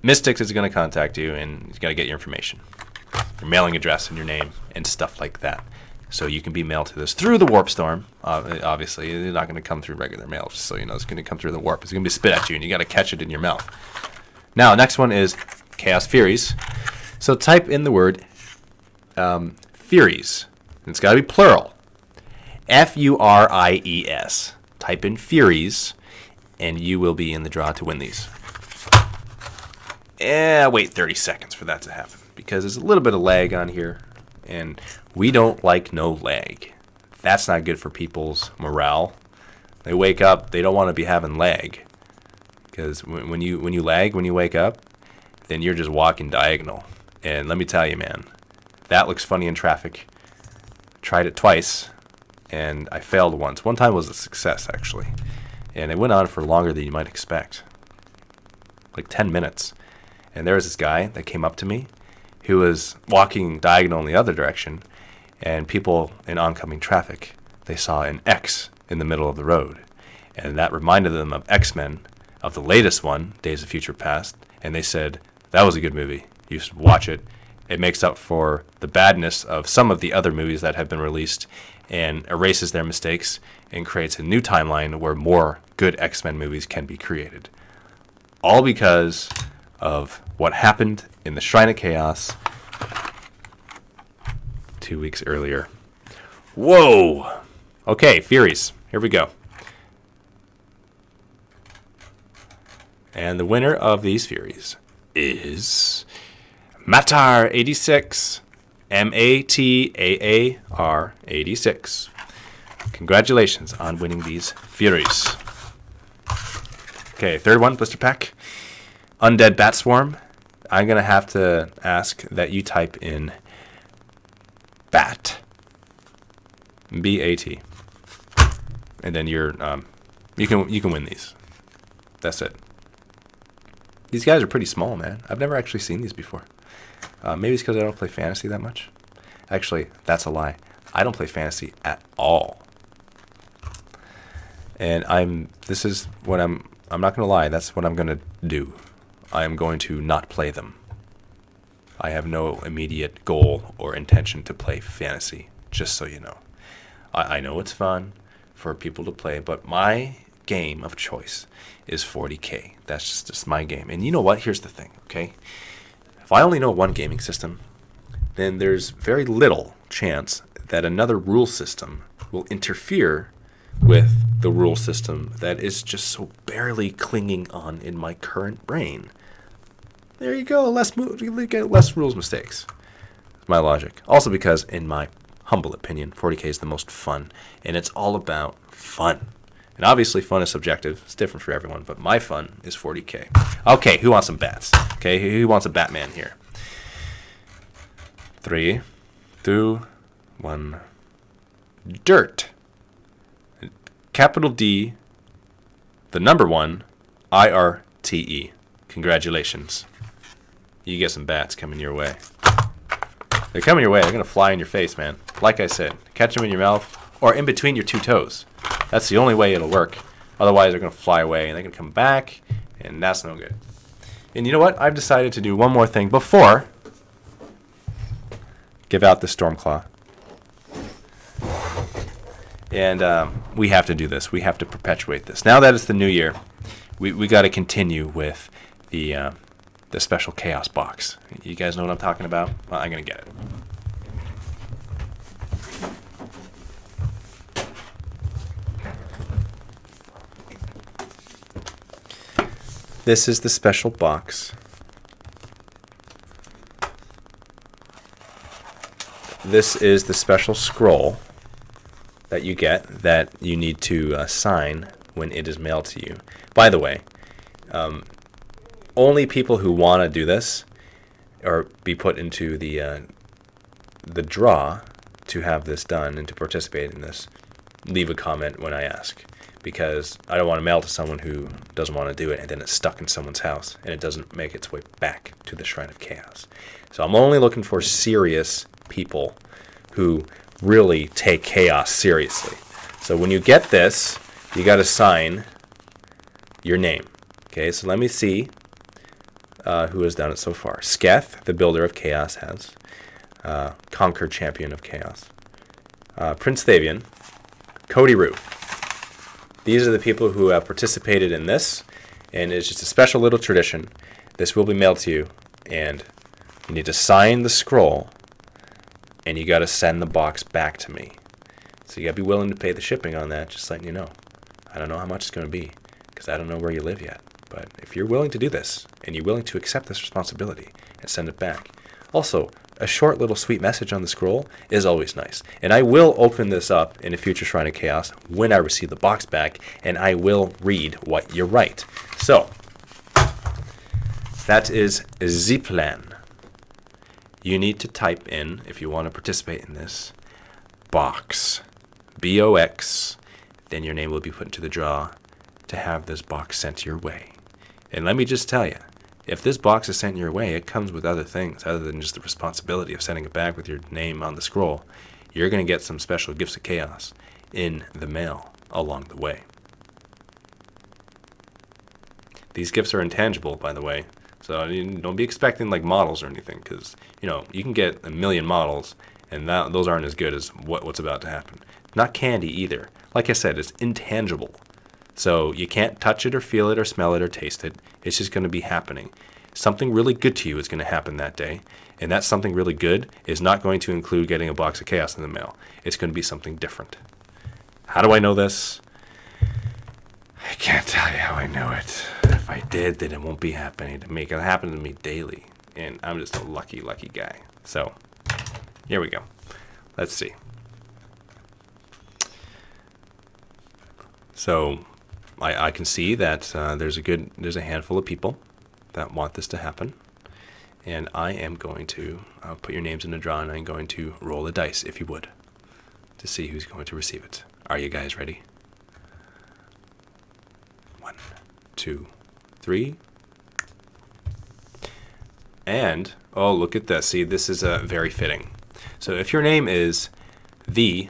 Mystics is going to contact you, and he's got to get your information. Your mailing address and your name and stuff like that. So you can be mailed to this through the Warp Storm. Obviously, it's not going to come through regular mail, just so you know. It's going to come through the Warp. It's going to be spit at you, and you got to catch it in your mouth. Now, next one is Chaos Furies. So type in the word Furies. It's got to be plural. F-U-R-I-E-S. Type in Furies, and you will be in the draw to win these. Wait 30 seconds for that to happen, because there's a little bit of lag on here, and we don't like no lag. That's not good for people's morale. They wake up, they don't want to be having lag. Because when you lag, when you wake up, then you're just walking diagonal. And let me tell you, man, that looks funny in traffic. Tried it twice, and I failed once. One time was a success, actually. And it went on for longer than you might expect. Like 10 minutes. And there was this guy that came up to me who was walking diagonal in the other direction, and people in oncoming traffic, they saw an X in the middle of the road. And that reminded them of X-Men, of the latest one, Days of Future Past, and they said, that was a good movie. You should watch it. It makes up for the badness of some of the other movies that have been released and erases their mistakes and creates a new timeline where more good X-Men movies can be created. All because of what happened in the Shrine of Chaos 2 weeks earlier. Whoa! Okay, Furies. Here we go. And the winner of these Furies is Matar86. Mattaar 86. Congratulations on winning these Furies. Okay, third one, blister pack. Undead Bat Swarm. I'm going to have to ask that you type in bat. B-A-T. And then you're you can win these. That's it. These guys are pretty small, man. I've never actually seen these before. Maybe it's because I don't play fantasy that much. Actually, that's a lie. I don't play fantasy at all. And I'm not going to lie, that's what I'm going to do. I am going to not play them. I have no immediate goal or intention to play fantasy, just so you know. I know it's fun for people to play, but my game of choice is 40K. That's just my game. And you know what? Here's the thing, okay? If I only know one gaming system, then there's very little chance that another rule system will interfere with the rule system that is just so barely clinging on in my current brain. There you go. You get less rules mistakes. That's my logic. Also because, in my humble opinion, 40K is the most fun, and it's all about fun. And obviously fun is subjective. It's different for everyone, but my fun is 40K. Okay, who wants some bats? Okay, who wants a Batman here? 3, 2, 1. Dirt. Capital D, the number 1, I-R-T-E. Congratulations. You get some bats coming your way. They're coming your way. They're going to fly in your face, man. Like I said, catch them in your mouth or in between your two toes. That's the only way it'll work. Otherwise, they're going to fly away, and they're going to come back, and that's no good. And you know what? I've decided to do one more thing before give out the Stormclaw. And we have to do this. We have to perpetuate this. Now that it's the new year, we got to continue with the special Chaos box. You guys know what I'm talking about? Well, I'm going to get it. This is the special box. This is the special scroll that you get that you need to sign when it is mailed to you. By the way, only people who want to do this or be put into the draw to have this done and to participate in this, leave a comment when I ask. Because I don't want to mail to someone who doesn't want to do it, and then it's stuck in someone's house, and it doesn't make its way back to the Shrine of Chaos. So I'm only looking for serious people who really take Chaos seriously. So when you get this, you got to sign your name. Okay, so let me see who has done it so far. Sketh, the Builder of Chaos, has. Conquer, Champion of Chaos. Prince Thavian. Cody Rue. These are the people who have participated in this, and it's just a special little tradition. This will be mailed to you, and you need to sign the scroll, and you got to send the box back to me. So you got to be willing to pay the shipping on that, just letting you know. I don't know how much it's going to be, because I don't know where you live yet. But if you're willing to do this, and you're willing to accept this responsibility and send it back. Also, a short little sweet message on the scroll is always nice. And I will open this up in a future Shrine of Chaos when I receive the box back, and I will read what you write. So, That is the plan. You need to type in, if you want to participate in this, box, B-O-X, then your name will be put into the draw to have this box sent your way. And let me just tell you, if this box is sent your way, it comes with other things other than just the responsibility of sending it back with your name on the scroll. You're going to get some special gifts of chaos in the mail along the way. These gifts are intangible, by the way, so don't be expecting like models or anything, because you can get a million models, and those aren't as good as what's about to happen. Not candy either. Like I said, it's intangible. So you can't touch it or feel it or smell it or taste it. It's just going to be happening. Something really good to you is going to happen that day. And that something really good is not going to include getting a box of chaos in the mail. It's going to be something different. How do I know this? I can't tell you how I know it. If I did, then it won't be happening to me. It'll happen to me daily. And I'm just a lucky, lucky guy. So, here we go. Let's see. So, I can see that there's a handful of people that want this to happen, and I am going to put your names in a draw, and I'm going to roll a dice, if you would, to see who's going to receive it. Are you guys ready? 1, 2, 3. And oh, look at this. See, this is very fitting. So if your name is the_Cornate,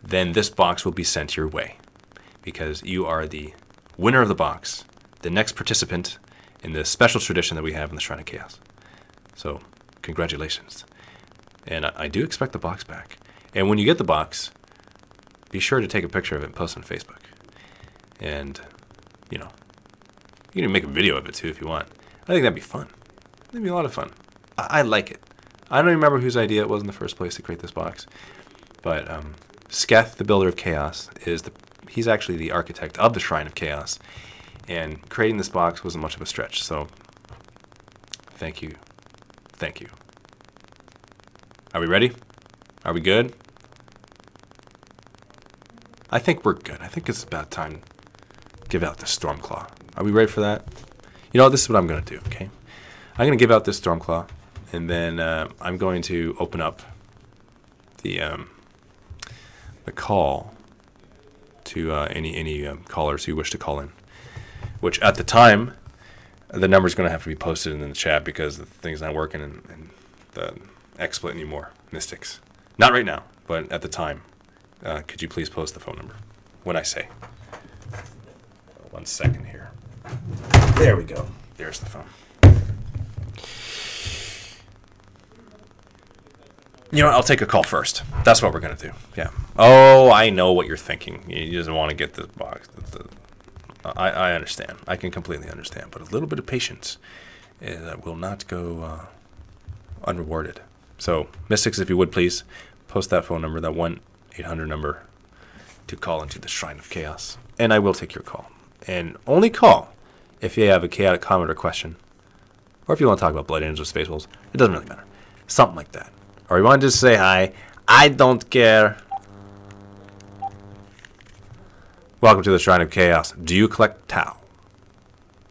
then this box will be sent your way, because you are the winner of the box, the next participant in the special tradition that we have in the Shrine of Chaos. So, congratulations. And I do expect the box back. And when you get the box, be sure to take a picture of it and post it on Facebook. And, you can make a video of it too if you want. I think that'd be fun. That'd be a lot of fun. I like it. I don't even remember whose idea it was in the first place to create this box, but Sketh, the builder of chaos, he's actually the architect of the Shrine of Chaos, and creating this box wasn't much of a stretch, so thank you. Thank you. Are we ready? Are we good? I think we're good. I think it's about time to give out the Stormclaw. Are we ready for that? This is what I'm going to do, okay? I'm going to give out this Stormclaw, and then I'm going to open up the call to any callers who wish to call in, which at the time the number is going to have to be posted in the chat because the thing's not working in the XSplit anymore. Mystics, not right now, but at the time, could you please post the phone number when I say? 1 second here. There we go. There's the phone. I'll take a call first. That's what we're going to do. Yeah. Oh, I know what you're thinking. You just want to get this box. I understand. I can completely understand. But a little bit of patience will not go unrewarded. So, Mystics, if you would please, post that phone number, that 1-800 number, to call into the Shrine of Chaos. And I will take your call. And only call if you have a chaotic comment or question. Or if you want to talk about Blood Angels or Space Wolves. It doesn't really matter. Something like that. Or you want to just say hi. I don't care. Welcome to the Shrine of Chaos. Do you collect Tau?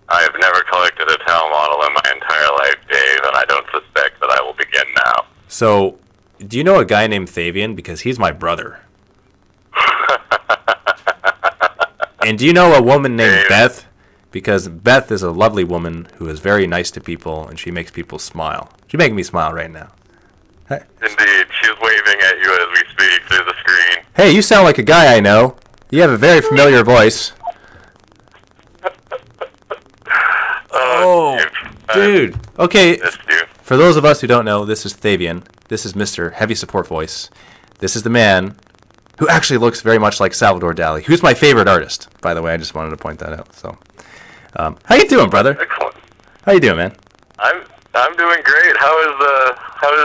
I have never collected a Tau model in my entire life, Dave, and I don't suspect that I will begin now. So, do you know a guy named Thavian? Because he's my brother. And do you know a woman named Dave. Beth? Because Beth is a lovely woman who is very nice to people, and she makes people smile. She's making me smile right now. Hey. Indeed, she's waving at you as we speak through the screen. Hey, you sound like a guy I know. You have a very familiar voice. Oh, dude. Okay, for those of us who don't know, this is Thavian. This is Mr. Heavy Support Voice. This is the man who actually looks very much like Salvador Dali, who's my favorite artist, by the way. I just wanted to point that out. So, how you doing, brother? Excellent. How you doing, man? I'm doing great. How is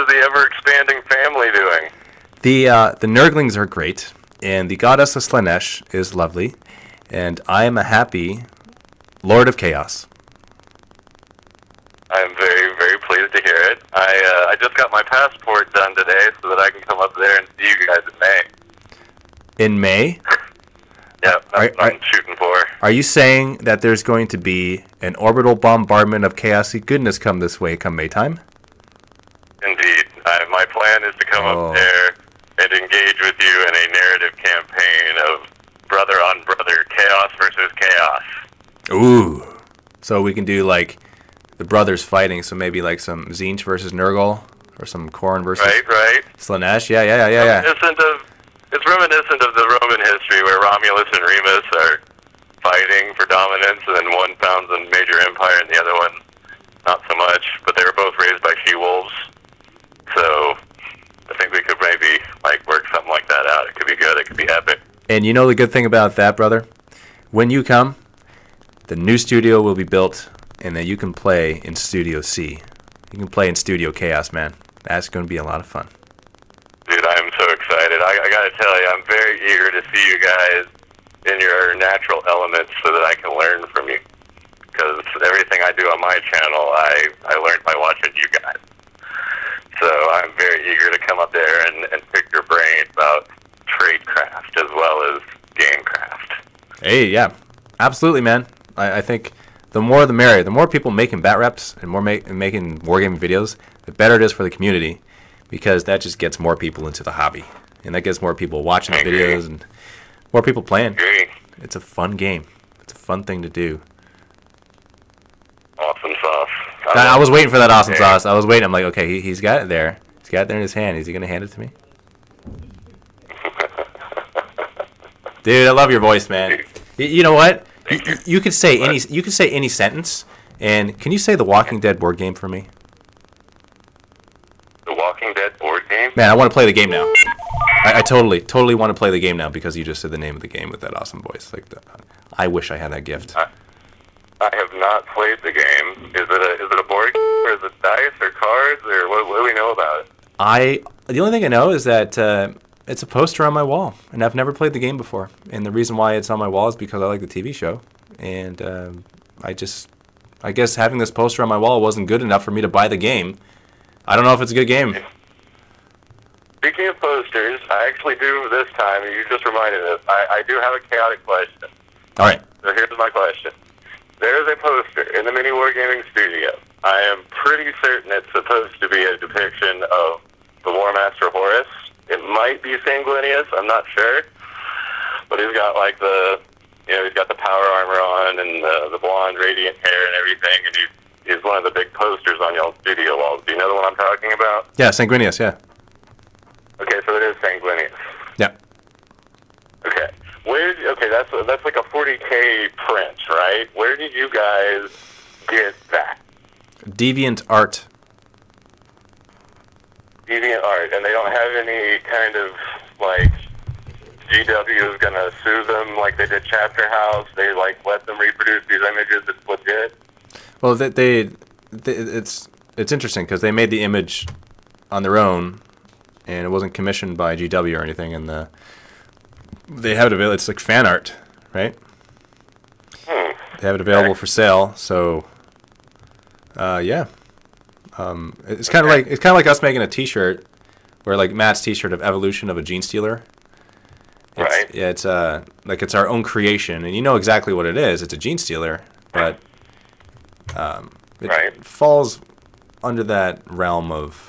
the ever expanding family doing? The Nurglings are great, and the goddess of Slaanesh is lovely, and I am a happy Lord of Chaos. I'm very, very pleased to hear it. I just got my passport done today so that I can come up there and see you guys in May. In May? Yeah, that's what I'm shooting for. Are you saying that there's going to be an orbital bombardment of chaosy goodness come this way come Maytime? Indeed. My plan is to come up there and engage with you in a narrative campaign of brother on brother, chaos versus chaos. Ooh. So we can do like the brothers fighting, so maybe like some Tzeentch versus Nurgle, or some Khorne versus Slaanesh. Yeah. It's reminiscent of the Roman history where Romulus and Remus are fighting for dominance, and then one founds a major empire and the other one not so much, but they were both raised by she-wolves. So I think we could maybe like work something like that out. It could be good. It could be epic. And you know the good thing about that, brother? When you come, the new studio will be built, and then you can play in Studio C. You can play in Studio Chaos, man. That's going to be a lot of fun. Dude, I am so excited. I got to tell you, I'm very eager to see you guys in your natural elements so that I can learn from you. Because everything I do on my channel, I learned by watching you guys. So I'm very eager to come up there and pick your brain about tradecraft as well as gamecraft. Hey, yeah. Absolutely, man. I think the more the merrier. The more people making bat reps and more making wargaming videos, the better it is for the community, because that just gets more people into the hobby. And that gets more people watching the videos and more people playing. It's a fun game. It's a fun thing to do. Awesome sauce. I was waiting for that awesome sauce. I was waiting. I'm like, okay, he's got it there. He's got it there in his hand. Is he going to hand it to me? Dude, I love your voice, man. You know what? You could say any sentence. And can you say the Walking Dead board game for me? The Walking Dead board game? Man, I want to play the game now. I totally want to play the game now because you just said the name of the game with that awesome voice. Like, I wish I had that gift. I have not played the game. Is it a board game, or is it dice or cards, or what do we know about it? The only thing I know is that it's a poster on my wall, and I've never played the game before. And the reason why it's on my wall is because I like the TV show, and I guess having this poster on my wall wasn't good enough for me to buy the game. I don't know if it's a good game. Speaking of posters, I actually do this time, and you just reminded us, I do have a chaotic question. All right. So here's my question. There is a poster in the Mini Wargaming studio. I am pretty certain it's supposed to be a depiction of the War Master Horus. It might be Sanguinius, I'm not sure. But he's got like he's got the power armor on and the blonde radiant hair and everything, and he's one of the big posters on y'all's studio walls. Do you know the one I'm talking about? Yeah, Sanguinius, yeah. Okay, so it is Sanguinius. Yeah. Okay. That's like a 40K print, right? Where did you guys get that? Deviant Art. Deviant Art, and they don't have any kind of like GW is gonna sue them like they did Chapter House. They like let them reproduce these images. It's legit. Well, it's interesting because they made the image on their own, and it wasn't commissioned by GW or anything, and they have it available. It's like fan art, right? They have it available for sale. So, yeah, it's kind of like us making a T-shirt, where like Matt's T-shirt of Evolution of a Gene Stealer. Right. Yeah, it's like it's our own creation, and you know exactly what it is. It's a Gene Stealer, but it falls under that realm of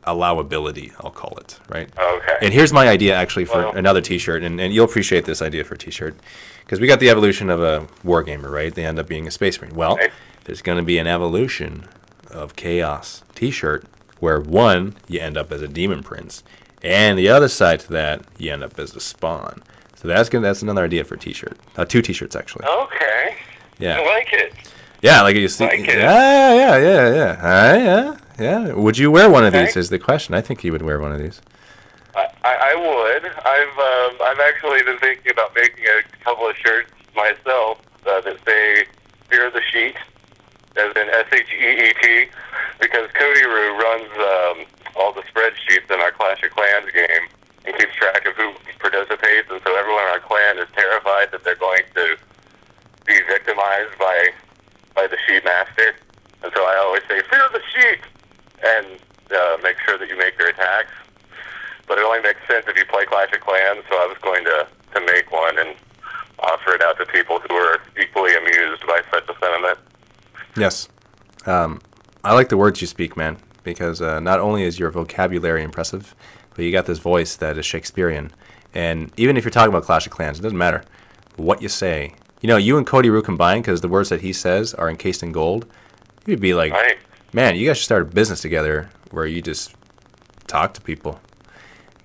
allowability, I'll call it, right? Okay. And here's my idea actually for another T-shirt, and you'll appreciate this idea for a T-shirt, because we got the evolution of a wargamer, right? They end up being a space marine. Well, there's going to be an evolution of chaos T-shirt where one, you end up as a demon prince, and the other side to that, you end up as a spawn. So that's another idea for a T-shirt. 2 T-shirts actually. Okay. Yeah. I like it. Yeah, like you see. Like it. Yeah. Would you wear one of these? Is the question. I think you would wear one of these. I would. I've actually been thinking about making a couple of shirts myself that say "Fear the Sheet," as in SHEET, because Cody Roo runs all the spreadsheets in our Clash of Clans game and keeps track of who participates, and so everyone in our clan is terrified that they're going to be victimized by the Sheet Master. And so I always say, "Fear the Sheet," and make sure that you make your attacks. But it only makes sense if you play Clash of Clans, so I was going to make one and offer it out to people who are Yes. I like the words you speak, man, because not only is your vocabulary impressive, but you got this voice that is Shakespearean. And even if you're talking about Clash of Clans, it doesn't matter what you say. You know, you and Cody Roo combined, because the words that he says are encased in gold, you'd be like, Right. man, you guys should start a business together where you just talk to people,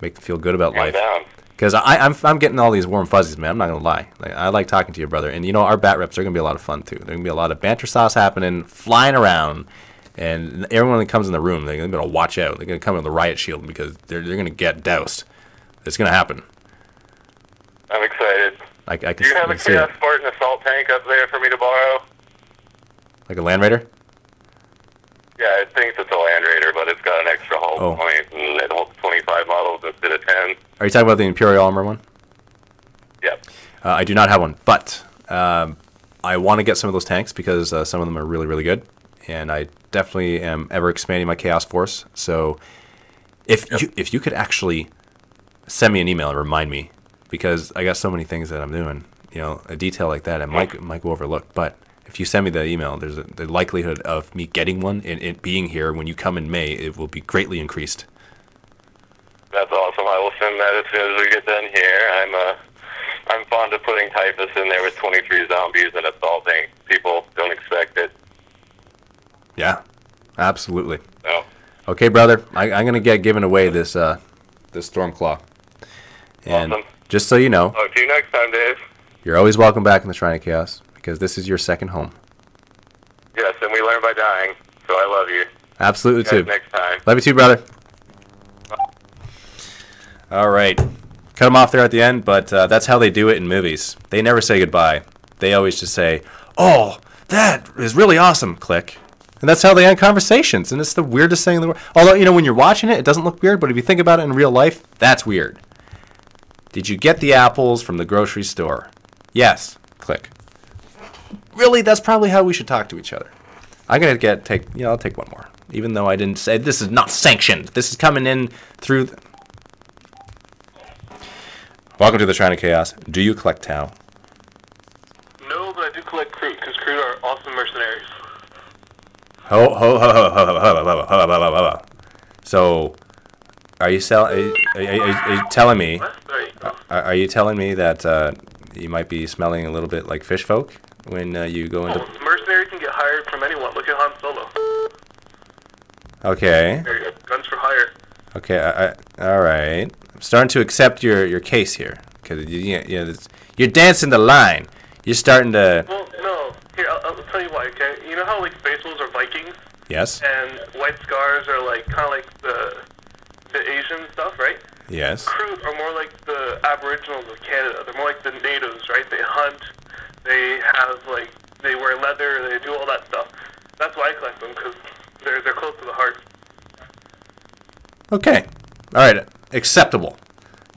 make them feel good about life. Down. Because I'm getting all these warm fuzzies, man. I'm not going to lie. Like, I like talking to you, brother. And, you know, our bat reps are going to be a lot of fun, too. There's going to be a lot of banter sauce happening, flying around. And everyone that comes in the room, they're going to watch out. They're going to come with the riot shield because they're going to get doused. It's going to happen. I'm excited. Do you have a Chaos Spartan assault tank up there for me to borrow? Like a Land Raider? Yeah, I think it's a Land Raider, but it's got an extra hull point, and it holds 25 models instead of 10. Are you talking about the Imperial Armor one? Yep. I do not have one, but I want to get some of those tanks because some of them are really, really good. And I definitely am ever expanding my Chaos Force. So if you could actually send me an email and remind me, because I got so many things that I'm doing, you know, a detail like that, it might go overlooked. But if you send me the email, there's the likelihood of me getting one and it being here when you come in May, it will be greatly increased. That's awesome. I will send that as soon as we get done here. I'm fond of putting Typhus in there with 23 zombies and assaulting people. Don't expect it. Yeah, absolutely. No. Okay, brother, I'm gonna get given away this Stormclaw. And awesome. Just so you know, Talk to you next time, Dave. you're always welcome back in the Shrine of Chaos because this is your second home. Yes, and we learn by dying. So I love you. Absolutely, See you too. guys next time. Love you too, brother. All right. Cut them off there at the end, but that's how they do it in movies. They never say goodbye. They always just say, oh, that is really awesome, click. And that's how they end conversations, and it's the weirdest thing in the world. Although, you know, when you're watching it, it doesn't look weird, but if you think about it in real life, that's weird. Did you get the apples from the grocery store? Yes, click. Really, that's probably how we should talk to each other. I'm going to I'll take one more. Even though I didn't say, this is not sanctioned. This is coming in through... Welcome to the Shrine of Chaos. Do you collect Tau? No, but I do collect Crew, because Crew are awesome mercenaries. So, are you telling me? What? Sorry. Are you telling me that you might be smelling a little bit like fish folk when you go into? Mercenaries can get hired from anyone. Look at Han Solo. Okay. There you go. Guns for hire. Okay. All right. I'm starting to accept your case here because you're dancing the line. You're starting to. Well, no. Here, I'll tell you why. Okay. You know how like Space Wolves are Vikings? Yes. And White Scars are like kind of like the Asian stuff, right? Yes. Crew are more like the Aboriginals of Canada. They're more like the natives, right? They hunt. They have like they wear leather. They do all that stuff. That's why I collect them because they're close to the heart. Okay. All right. Acceptable.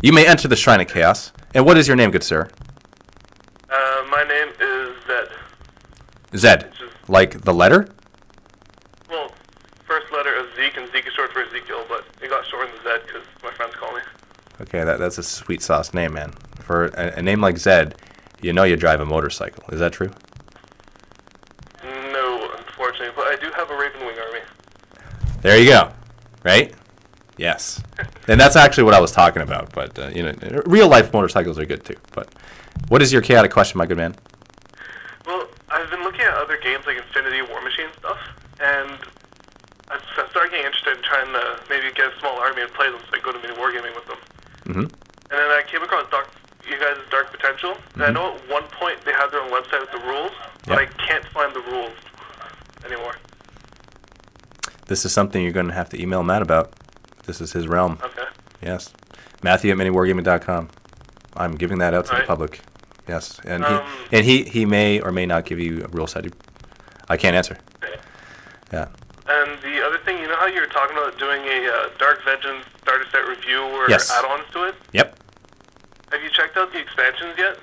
You may enter the Shrine of Chaos. And what is your name, good sir? My name is Zed. Zed. Like the letter? Well, first letter is Zeke, and Zeke is short for Ezekiel, but it got shortened to Zed because my friends call me. Okay, that's a sweet sauce name, man. For a name like Zed, you know you drive a motorcycle. Is that true? No, unfortunately, but I do have a Raven Wing army. There you go. Right? Yes. And that's actually what I was talking about. But, real life motorcycles are good too. But what is your chaotic question, my good man? Well, I've been looking at other games like Infinity War Machine stuff, and I started getting interested in trying to maybe get a small army and play them so I go to mini wargaming with them. Mm-hmm. And then I came across you guys' Dark Potential, and I know at one point they had their own website with the rules, but I can't find the rules anymore. This is something you're going to have to email Matt about. This is his realm. Okay. Yes. Matthew at miniwargaming.com. I'm giving that out to the public. Yes. And he may or may not give you a rule set. I can't answer. Yeah. And the other thing, you know how you were talking about doing a Dark Vengeance starter set review or add-ons to it? Yep. Have you checked out the expansions yet?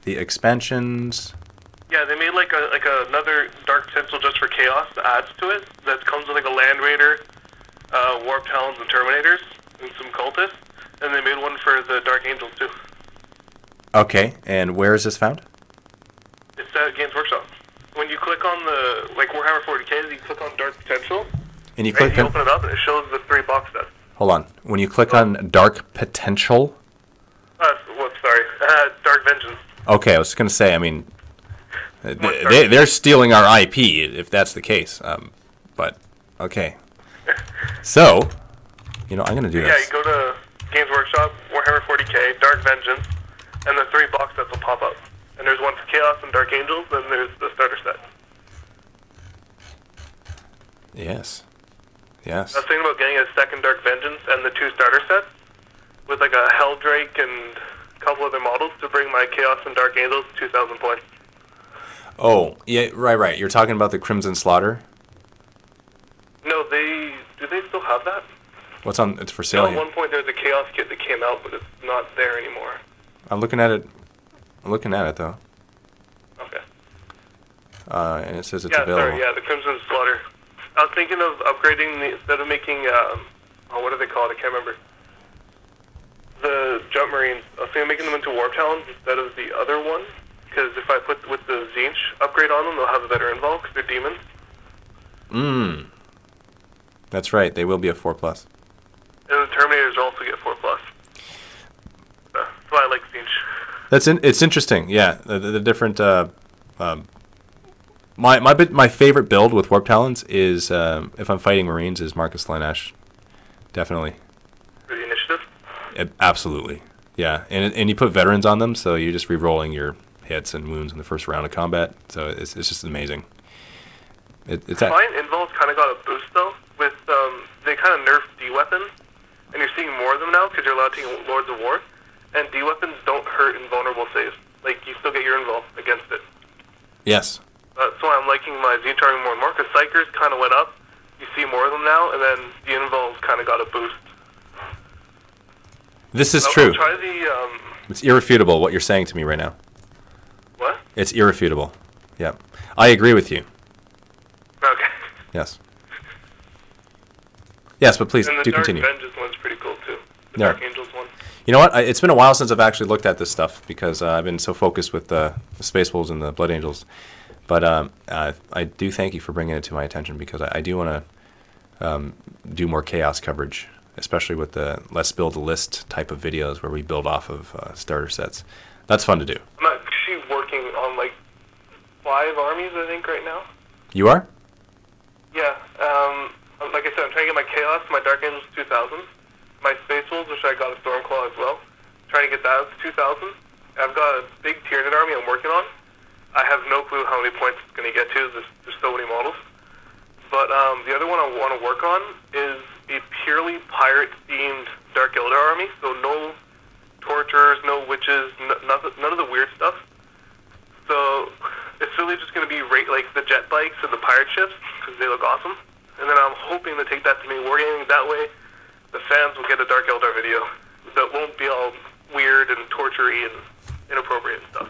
The expansions... Yeah, they made like another Dark Potential just for Chaos that adds to it. That comes with like a Land Raider, Warped Helms, and Terminators, and some Cultists. And they made one for the Dark Angels too. Okay, and where is this found? It's at Games Workshop. When you click on the, like, Warhammer 40k, you click on Dark Potential, And you and click you on... open it up, and it shows the 3 box sets. Hold on. When you click on Dark Potential... Dark Vengeance. Okay, I was going to say, I mean... They're stealing our IP, if that's the case. But, okay. So, you know, I'm going to do this. Yeah, you go to Games Workshop, Warhammer 40k, Dark Vengeance, and the 3 box sets will pop up. And there's one for Chaos and Dark Angels, and there's the starter set. Yes. Yes. I was thinking about getting a second Dark Vengeance and the 2 starter sets with like a Helldrake and a couple other models to bring my Chaos and Dark Angels to 2,000 points. Oh, yeah, right. You're talking about the Crimson Slaughter? No, do they still have that? What's on? It's for sale At here. one point there was a Chaos kit that came out, but it's not there anymore. I'm looking at it. Though. Okay. And it says it's available. Sorry, the Crimson Slaughter. I was thinking of upgrading instead of making, what do they call it? I can't remember. The Jump Marines. I was thinking of making them into Warp Talons instead of the other one. Because if I put with the Tzeentch upgrade on them, they'll have a better invul because they're demons. That's right. They will be a 4+. And the Terminators also get 4+. That's why I like Tzeentch. It's interesting. Yeah, the different. My favorite build with Warp Talons is if I'm fighting Marines is Marcus Slaanesh. Definitely. For the initiative. Absolutely. Yeah, and you put veterans on them, so you're just re-rolling your hits and wounds in the first round of combat. So it's just amazing. Fine, Invol's kind of got a boost though. With they kind of nerfed D-weapons, and you're seeing more of them now because you're allowed to take Lords of War, and D-weapons don't hurt invulnerable saves. Like you still get your invul against it. Yes. That's why I'm liking my Tzeentch army more and more because Psychers kind of went up. You see more of them now, and then the invul's kind of got a boost. This is true. Try the. It's irrefutable what you're saying to me right now. What? It's irrefutable. Yeah. I agree with you. Okay. Yes. Yes, but please And the do Dark continue. Vengeance one's pretty cool too. The Yeah. Dark Angels one. You know what? It's been a while since I've actually looked at this stuff because I've been so focused with the Space Wolves and the Blood Angels. But I do thank you for bringing it to my attention because I do want to do more Chaos coverage, especially with the Let's Build a List type of videos where we build off of starter sets. That's fun to do. I'm actually working on like 5 armies, I think, right now. You are? Yeah. Like I said, I'm trying to get my Chaos, my Dark Angels 2000, my Space Wolves, which I got a Stormclaw as well. Trying to get that up to 2000. I've got a big Tyranid army I'm working on. I have no clue how many points it's going to get to. There's so many models. But the other one I want to work on is a purely pirate-themed Dark Eldar army. So no torturers, no witches, none of the weird stuff. So it's really just going to be like the jet bikes and the pirate ships because they look awesome. And then I'm hoping to take that to me wargaming. That way, the fans will get a Dark Eldar video that won't be all weird and torture-y and inappropriate and stuff.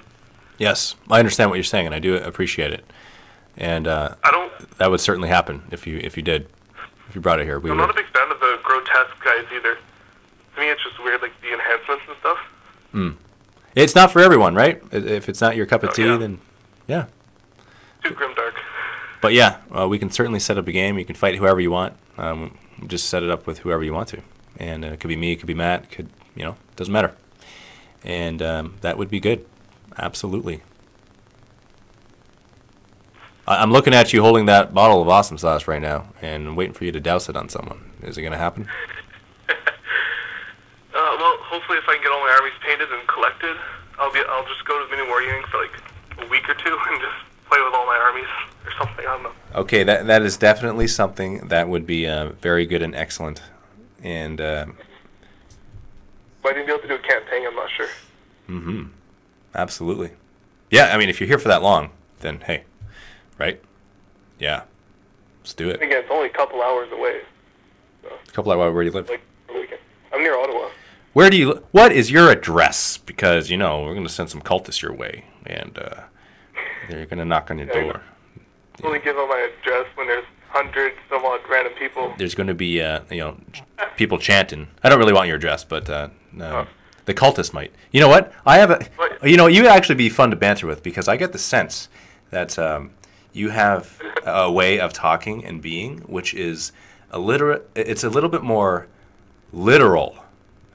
Yes, I understand what you're saying, and I do appreciate it. And that would certainly happen if you did. If you brought it here, we I'm would. not a big fan of the grotesque guys either. To me, it's just weird, like the enhancements and stuff. It's not for everyone, right? If it's not your cup of tea, yeah. then yeah. Too grimdark. But yeah, we can certainly set up a game. You can fight whoever you want. Just set it up with whoever you want to, and it could be me, it could be Matt, doesn't matter. And that would be good. Absolutely. I'm looking at you holding that bottle of awesome sauce right now, and waiting for you to douse it on someone. Is it going to happen? Well, hopefully, if I can get all my armies painted and collected, I'll just go to mini wargaming for like a week or two and just play with all my armies or something. I don't know. Okay, that is definitely something that would be very good and excellent. And Might even be able to do a campaign. I'm not sure. Absolutely. Yeah, I mean, if you're here for that long, then hey, right? Yeah, let's do it. Again, it's only a couple hours away. So, A couple hours. Where do you live? like a weekend. I'm near Ottawa. Where do you? What is your address? Because we're going to send some cultists your way, and they're going to knock on your door. Only give out my address when there's hundreds some odd random people. There's going to be people chanting. I don't really want your address, but the cultists might. You know what? I have a. What? You would actually be fun to banter with because I get the sense that you have a way of talking and being which is it's a little bit more literal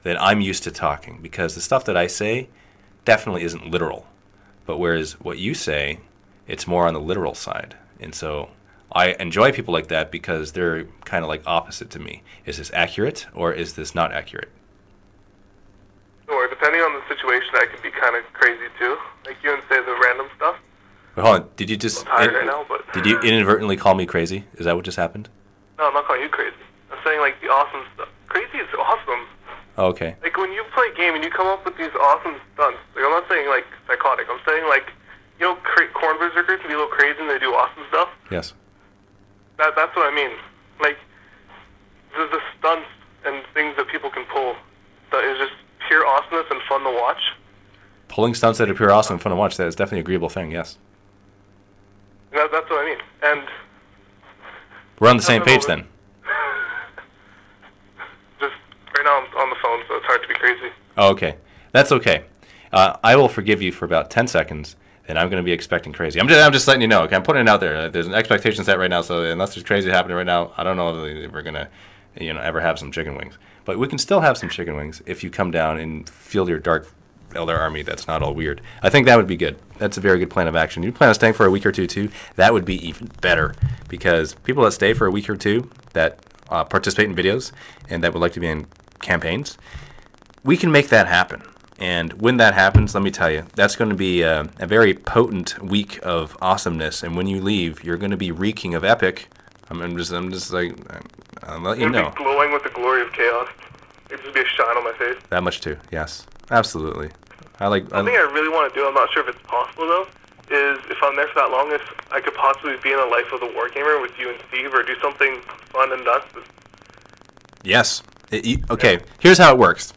than I'm used to talking, because the stuff that I say definitely isn't literal. But whereas what you say, it's more on the literal side. And so I enjoy people like that because they're kind of like opposite to me. Is this accurate or is this not accurate? Or depending on the situation, I can be kind of crazy too. Like you and say the random stuff. Wait, hold on. Did you just... I'm tired right now, but... Did you inadvertently call me crazy? Is that what just happened? No, I'm not calling you crazy. I'm saying like the awesome stuff. Crazy is awesome. Oh, okay. Like when you play a game and you come up with these awesome stunts. Like I'm not saying like psychotic. I'm saying like, you know, corn berserkers can be a little crazy and they do awesome stuff. Yes. That's what I mean. Like the stunts and things that people can pull that is just pure awesomeness and fun to watch. Pulling stunts that are pure awesome and fun to watch, that is definitely an agreeable thing, yes. That's what I mean. And we're on the same page then. Just right now I'm on the phone, so it's hard to be crazy. Oh, okay. That's okay. I will forgive you for about 10 seconds, and I'm going to be expecting crazy. I'm just letting you know. Okay, I'm putting it out there. There's an expectation set right now, so unless there's crazy happening right now, I don't know if we're going to, ever have some chicken wings. But we can still have some chicken wings if you come down and feel your Dark Elder army that's not all weird. I think that would be good. That's a very good plan of action. You plan on staying for a week or two, too? That would be even better, because people that stay for a week or two that participate in videos and that would like to be in campaigns, we can make that happen. And when that happens, let me tell you, that's going to be a very potent week of awesomeness. And when you leave, you're going to be reeking of epic. I'm just like, I'll let you know. Be glowing with the glory of chaos. It'd just be a shine on my face. That much too. Yes, absolutely. Something I really want to do, I'm not sure if it's possible though, is if I'm there for that long, if I could possibly be in the life of the wargamer with you and Steve, or do something fun and nuts. Yes. Okay, here's how it works.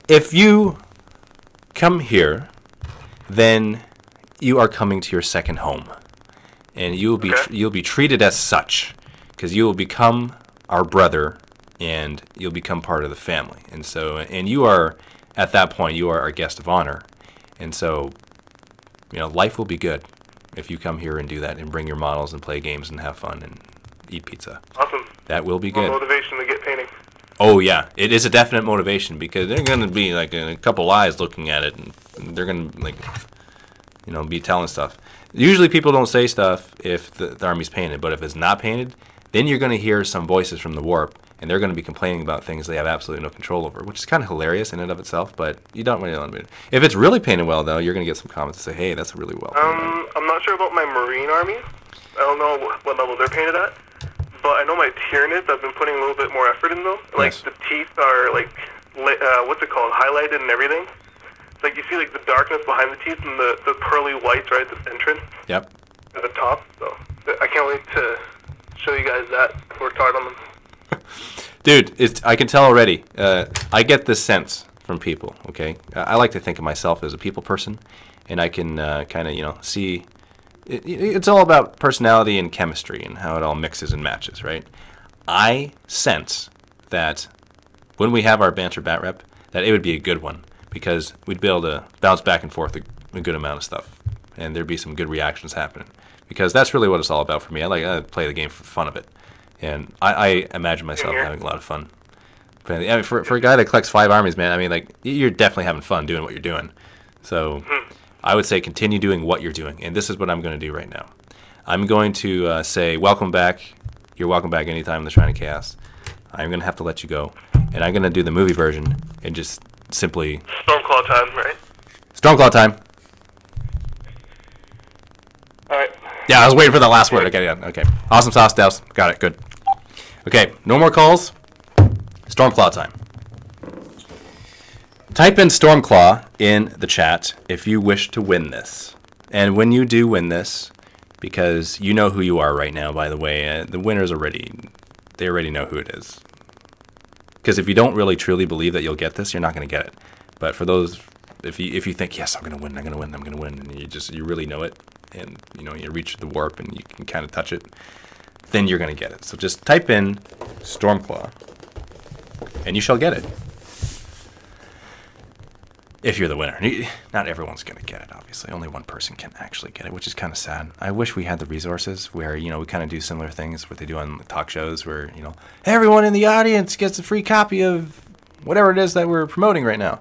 If you come here, then you are coming to your second home, and you will be you'll be treated as such, because you will become our brother, and you'll become part of the family. And so, and you are at that point, you are our guest of honor, and so, life will be good if you come here and do that and bring your models and play games and have fun and eat pizza. Awesome. That will be good. Motivation to get painting. Oh yeah, it is a definite motivation, because they're going to be like a couple eyes looking at it, and they're going to be telling stuff. Usually people don't say stuff if the army's painted, but if it's not painted, then you're going to hear some voices from the warp, and they're going to be complaining about things they have absolutely no control over, which is kind of hilarious in and of itself, but you don't really want to. If it's really painted well, though, you're going to get some comments that say, hey, that's really well painted. I'm not sure about my Marine army. I don't know what level they're painted at. But I know my Tyranids, I've been putting a little bit more effort in them. Like, yes. The teeth are, what's it called, highlighted and everything. It's like, you see, the darkness behind the teeth and the pearly whites right at the entrance. Yep. At the top. So, I can't wait to show you guys that. Worked hard on them. Dude, I can tell already. I get this sense from people, okay? I like to think of myself as a people person, and I can kind of, see... It's all about personality and chemistry and how it all mixes and matches, right? I sense that when we have our banter bat rep, that it would be a good one, because we'd be able to bounce back and forth a good amount of stuff, and there'd be some good reactions happening, because that's really what it's all about for me. I like to play the game for the fun of it, and I imagine myself having a lot of fun. But, for a guy that collects 5 armies, man, you're definitely having fun doing what you're doing. So... I would say continue doing what you're doing, and this is what I'm going to do right now. I'm going to say, welcome back. You're welcome back anytime in the Shrine of Chaos. I'm going to have to let you go, and I'm going to do the movie version and just simply... Stormclaw time, right? Stormclaw time. All right. Yeah, I was waiting for the last word. Okay. Awesome sauce, Douse. Got it. Good. Okay, no more calls. Stormclaw time. Type in Stormclaw in the chat if you wish to win this. And when you do win this, because you know who you are right now, by the way, the winners they already know who it is. Because if you don't really truly believe that you'll get this, you're not going to get it. But for those, if you think, yes, I'm going to win, and you really know it, and you reach the warp and you can kind of touch it, then you're going to get it. So just type in Stormclaw, and you shall get it. if you're the winner. Not everyone's going to get it, obviously. Only one person can actually get it, which is kind of sad. I wish we had the resources where, we kind of do similar things, what they do on talk shows where, everyone in the audience gets a free copy of whatever it is that we're promoting right now.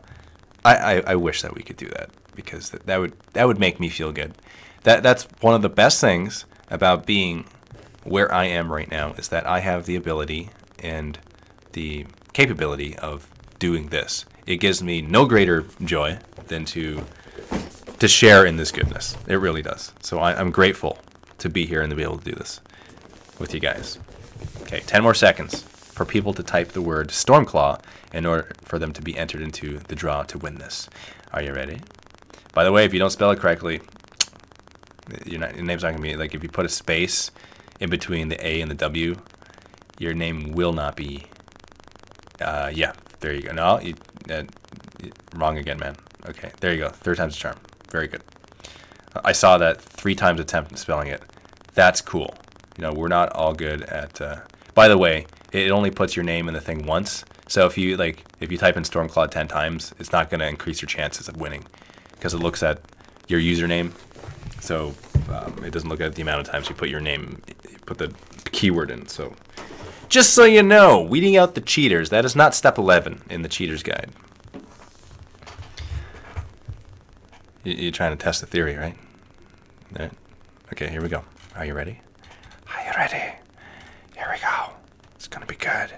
I wish that we could do that, because that would make me feel good. That's one of the best things about being where I am right now, is that I have the ability and the capability of doing this. It gives me no greater joy than to share in this goodness. It really does. So I'm grateful to be here and to be able to do this with you guys. Okay, 10 more seconds for people to type the word Stormclaw in order for them to be entered into the draw to win this. Are you ready? By the way, if you don't spell it correctly, your name's not going to be, like, if you put a space in between the A and the W, your name will not be, yeah, there you go. No, wrong again, man. Okay, there you go. 3rd time's a charm. Very good. I saw that 3 times attempt at spelling it. That's cool. We're not all good at, by the way, it only puts your name in the thing once. So if you type in Stormclaw 10 times, it's not going to increase your chances of winning, because it looks at your username. So it doesn't look at the amount of times you put your name, you put the keyword in. So just so you know, weeding out the cheaters, that is not step 11 in the cheater's guide. You're trying to test the theory, right? Right. Okay, here we go. Are you ready? Are you ready? Here we go. It's going to be good.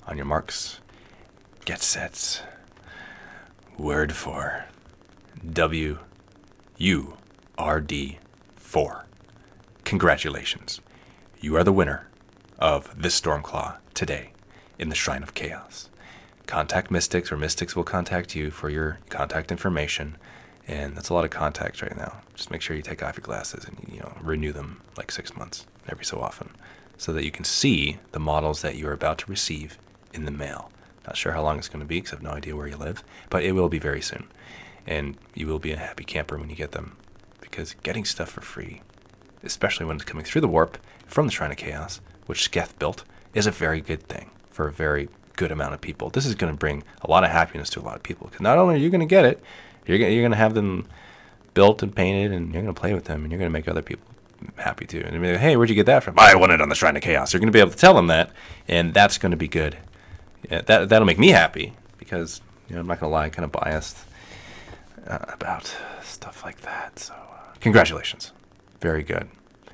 On your marks, get sets. Word for WURD4. Congratulations. You are the winner of this Stormclaw today in the Shrine of Chaos. Contact Mystics, or Mystics will contact you for your contact information. And that's a lot of contacts right now. Just make sure you take off your glasses and renew them like 6 months every so often, so that you can see the models that you're about to receive in the mail. Not sure how long it's going to be, because I have no idea where you live, but it will be very soon. And you will be a happy camper when you get them, because getting stuff for free, especially when it's coming through the warp from the Shrine of Chaos, which Sketh built, is a very good thing for a very good amount of people. This is going to bring a lot of happiness to a lot of people, because not only are you going to get it, you're going to have them built and painted, and you're going to play with them, and you're going to make other people happy too. And they'll be like, hey, where'd you get that from? I won it on the Shrine of Chaos. You're going to be able to tell them that, and that's going to be good. Yeah, that'll make me happy, because I'm not going to lie, I'm kind of biased about stuff like that. So congratulations. Very good.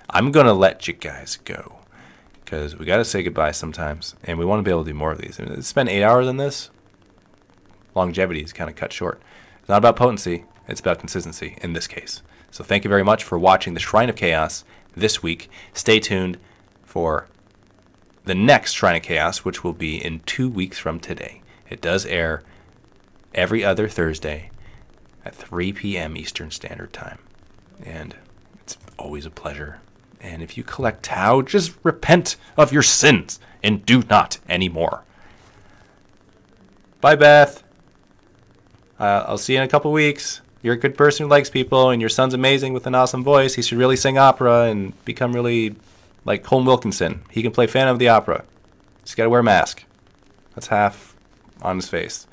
I'm going to let you guys go, because we got to say goodbye sometimes, and we want to be able to do more of these. And spend 8 hours on this, longevity is kind of cut short. It's not about potency, it's about consistency in this case. So thank you very much for watching the Shrine of Chaos this week. Stay tuned for the next Shrine of Chaos, which will be in 2 weeks from today. It does air every other Thursday at 3 p.m. Eastern Standard Time. And it's always a pleasure. And if you collect Tau, just repent of your sins and do not anymore. Bye, Beth. I'll see you in a couple weeks. You're a good person who likes people, and your son's amazing with an awesome voice. He should really sing opera and become really like Colm Wilkinson. He can play Phantom of the Opera. Just got to wear a mask. That's half on his face.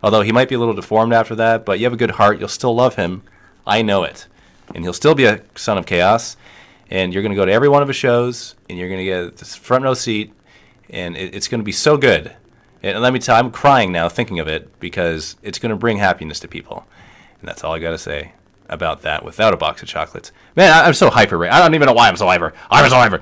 Although he might be a little deformed after that, but you have a good heart. You'll still love him. I know it. And he'll still be a son of chaos. And you're going to go to every one of his shows, and you're going to get this front row seat, and it's going to be so good. And let me tell you, I'm crying now thinking of it, because it's going to bring happiness to people. And that's all I got to say about that without a box of chocolates. Man, I'm so hyper. I don't even know why I'm so hyper. I'm so hyper.